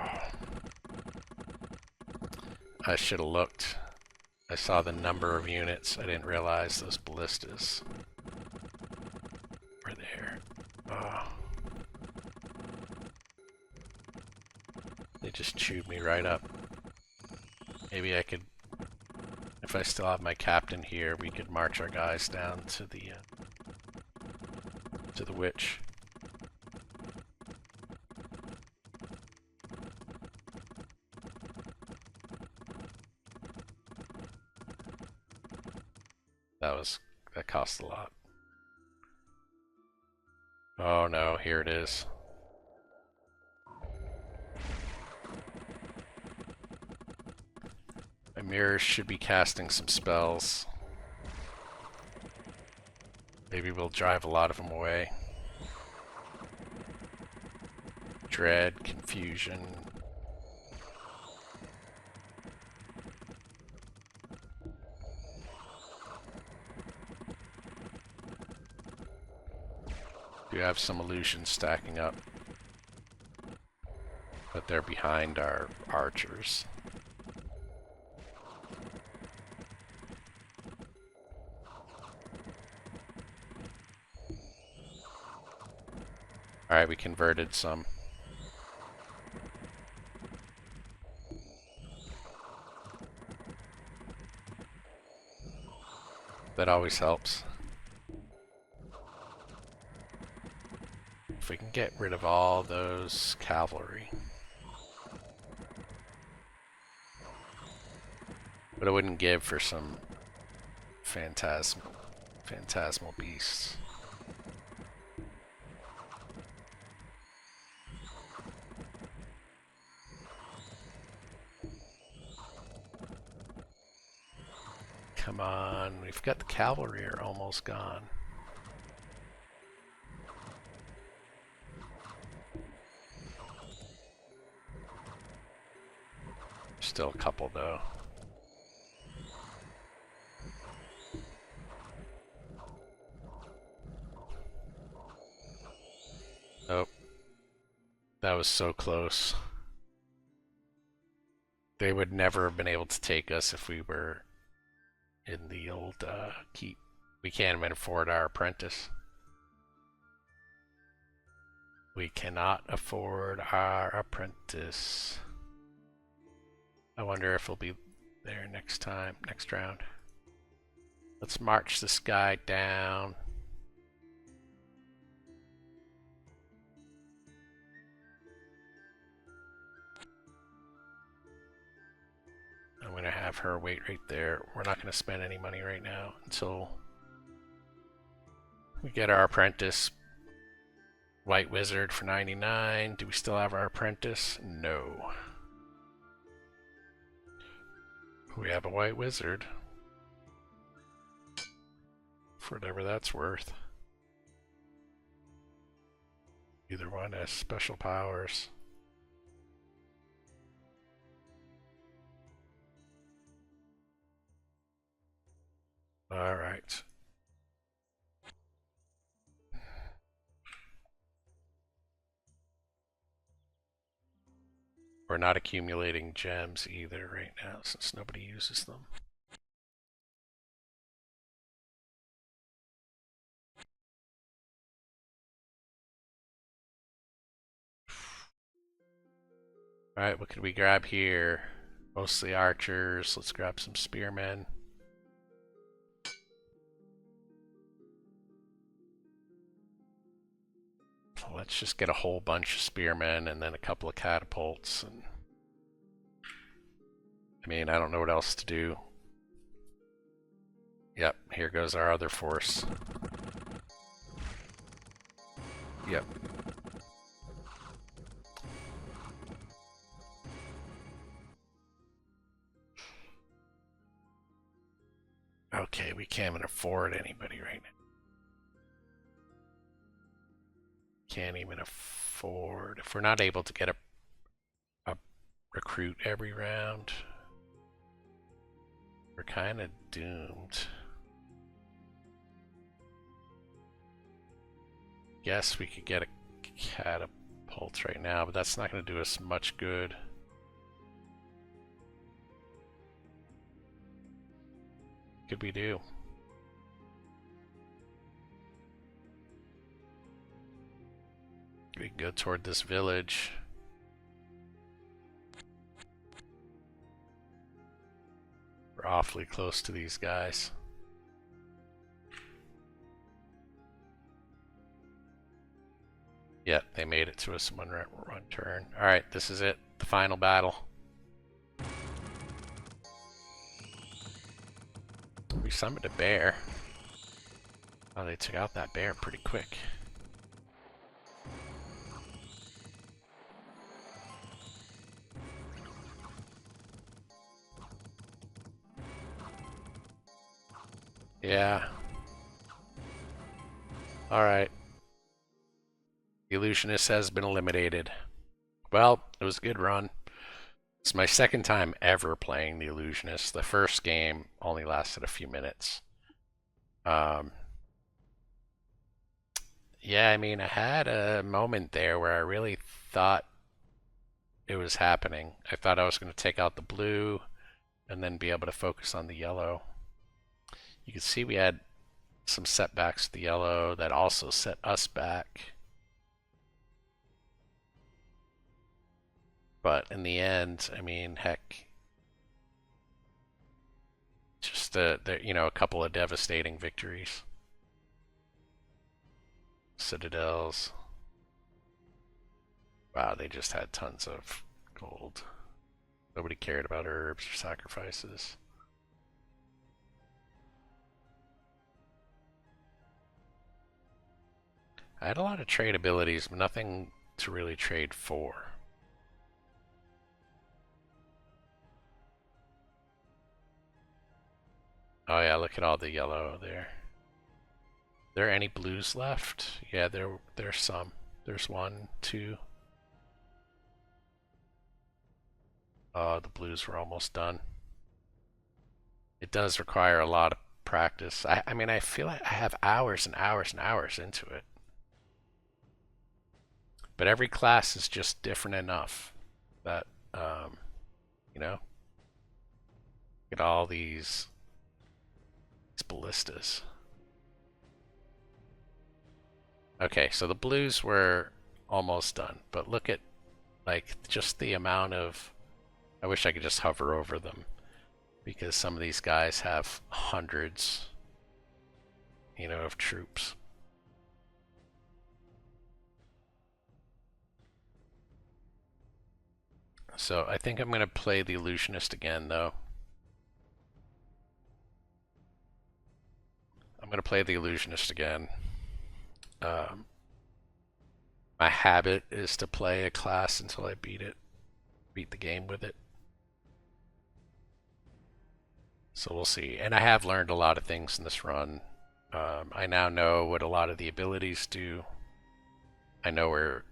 I should have looked. I saw the number of units. I didn't realize those ballistas were there. Oh. They just chewed me right up. Maybe I could, if I still have my captain here, we could march our guys down to the witch. That cost a lot. Oh no, here it is. My mirrors should be casting some spells. Maybe we'll drive a lot of them away. Dread, confusion. We have some illusions stacking up, but they're behind our archers. Alright, we converted some. That always helps. If we can get rid of all those cavalry. But I wouldn't give for some Phantasmal beasts. Come on, we've got the cavalry are almost gone. Still a couple though. Nope. That was so close. They would never have been able to take us if we were in the old keep. We can't even afford our apprentice. We cannot afford our apprentice. I wonder if he'll be there next time, next round. Let's march this guy down. I'm gonna have her wait right there. We're not gonna spend any money right now until we get our apprentice. White Wizard for 99. Do we still have our apprentice? No. We have a White Wizard. For whatever that's worth. Either one has special powers. Alright. We're not accumulating gems either right now since nobody uses them. Alright, what can we grab here? Mostly archers. Let's grab some spearmen. Let's just get a whole bunch of spearmen and then a couple of catapults. And I mean, I don't know what else to do. Yep, here goes our other force. Yep. Okay, we can't even afford anybody right now. Can't even afford. If we're not able to get a recruit every round, we're kind of doomed. Guess we could get a catapult right now, but that's not going to do us much good. What could we do? We can go toward this village. We're awfully close to these guys. Yeah, they made it to us in one turn. Alright, this is it. The final battle. We summoned a bear. Oh, they took out that bear pretty quick. Yeah. Alright. The illusionist has been eliminated. Well, it was a good run. It's my second time ever playing the illusionist. The first game only lasted a few minutes. Yeah, I mean, I had a moment there where I really thought it was happening. I thought I was going to take out the blue and then be able to focus on the yellow. You can see we had some setbacks to the yellow that also set us back. But in the end, I mean, heck, just a couple of devastating victories. Citadels. Wow, they just had tons of gold. Nobody cared about herbs or sacrifices. I had a lot of trade abilities, but nothing to really trade for. Oh yeah, look at all the yellow there. There any blues left? Yeah, there's some. There's one, two. Oh, the blues were almost done. It does require a lot of practice. I mean, I feel like I have hours and hours and hours into it. But every class is just different enough that, you know, get all these ballistas. Okay, so the blues were almost done, but look at like just the amount of. I wish I could just hover over them because some of these guys have hundreds, of troops. So I think I'm going to play the Illusionist again, though. I'm going to play the Illusionist again. Um, my habit is to play a class until I beat the game with it. So we'll see. And I have learned a lot of things in this run. I now know what a lot of the abilities do. I know where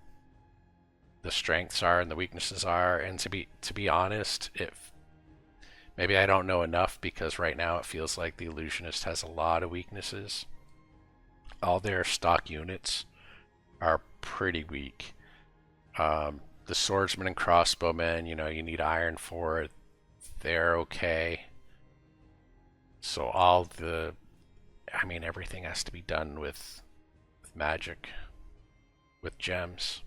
the strengths are and the weaknesses are. And to be honest, if maybe I don't know enough because right now it feels like the Illusionist has a lot of weaknesses. All their stock units are pretty weak. The swordsmen and crossbowmen, you need iron for it. They're okay. So everything has to be done with magic, with gems.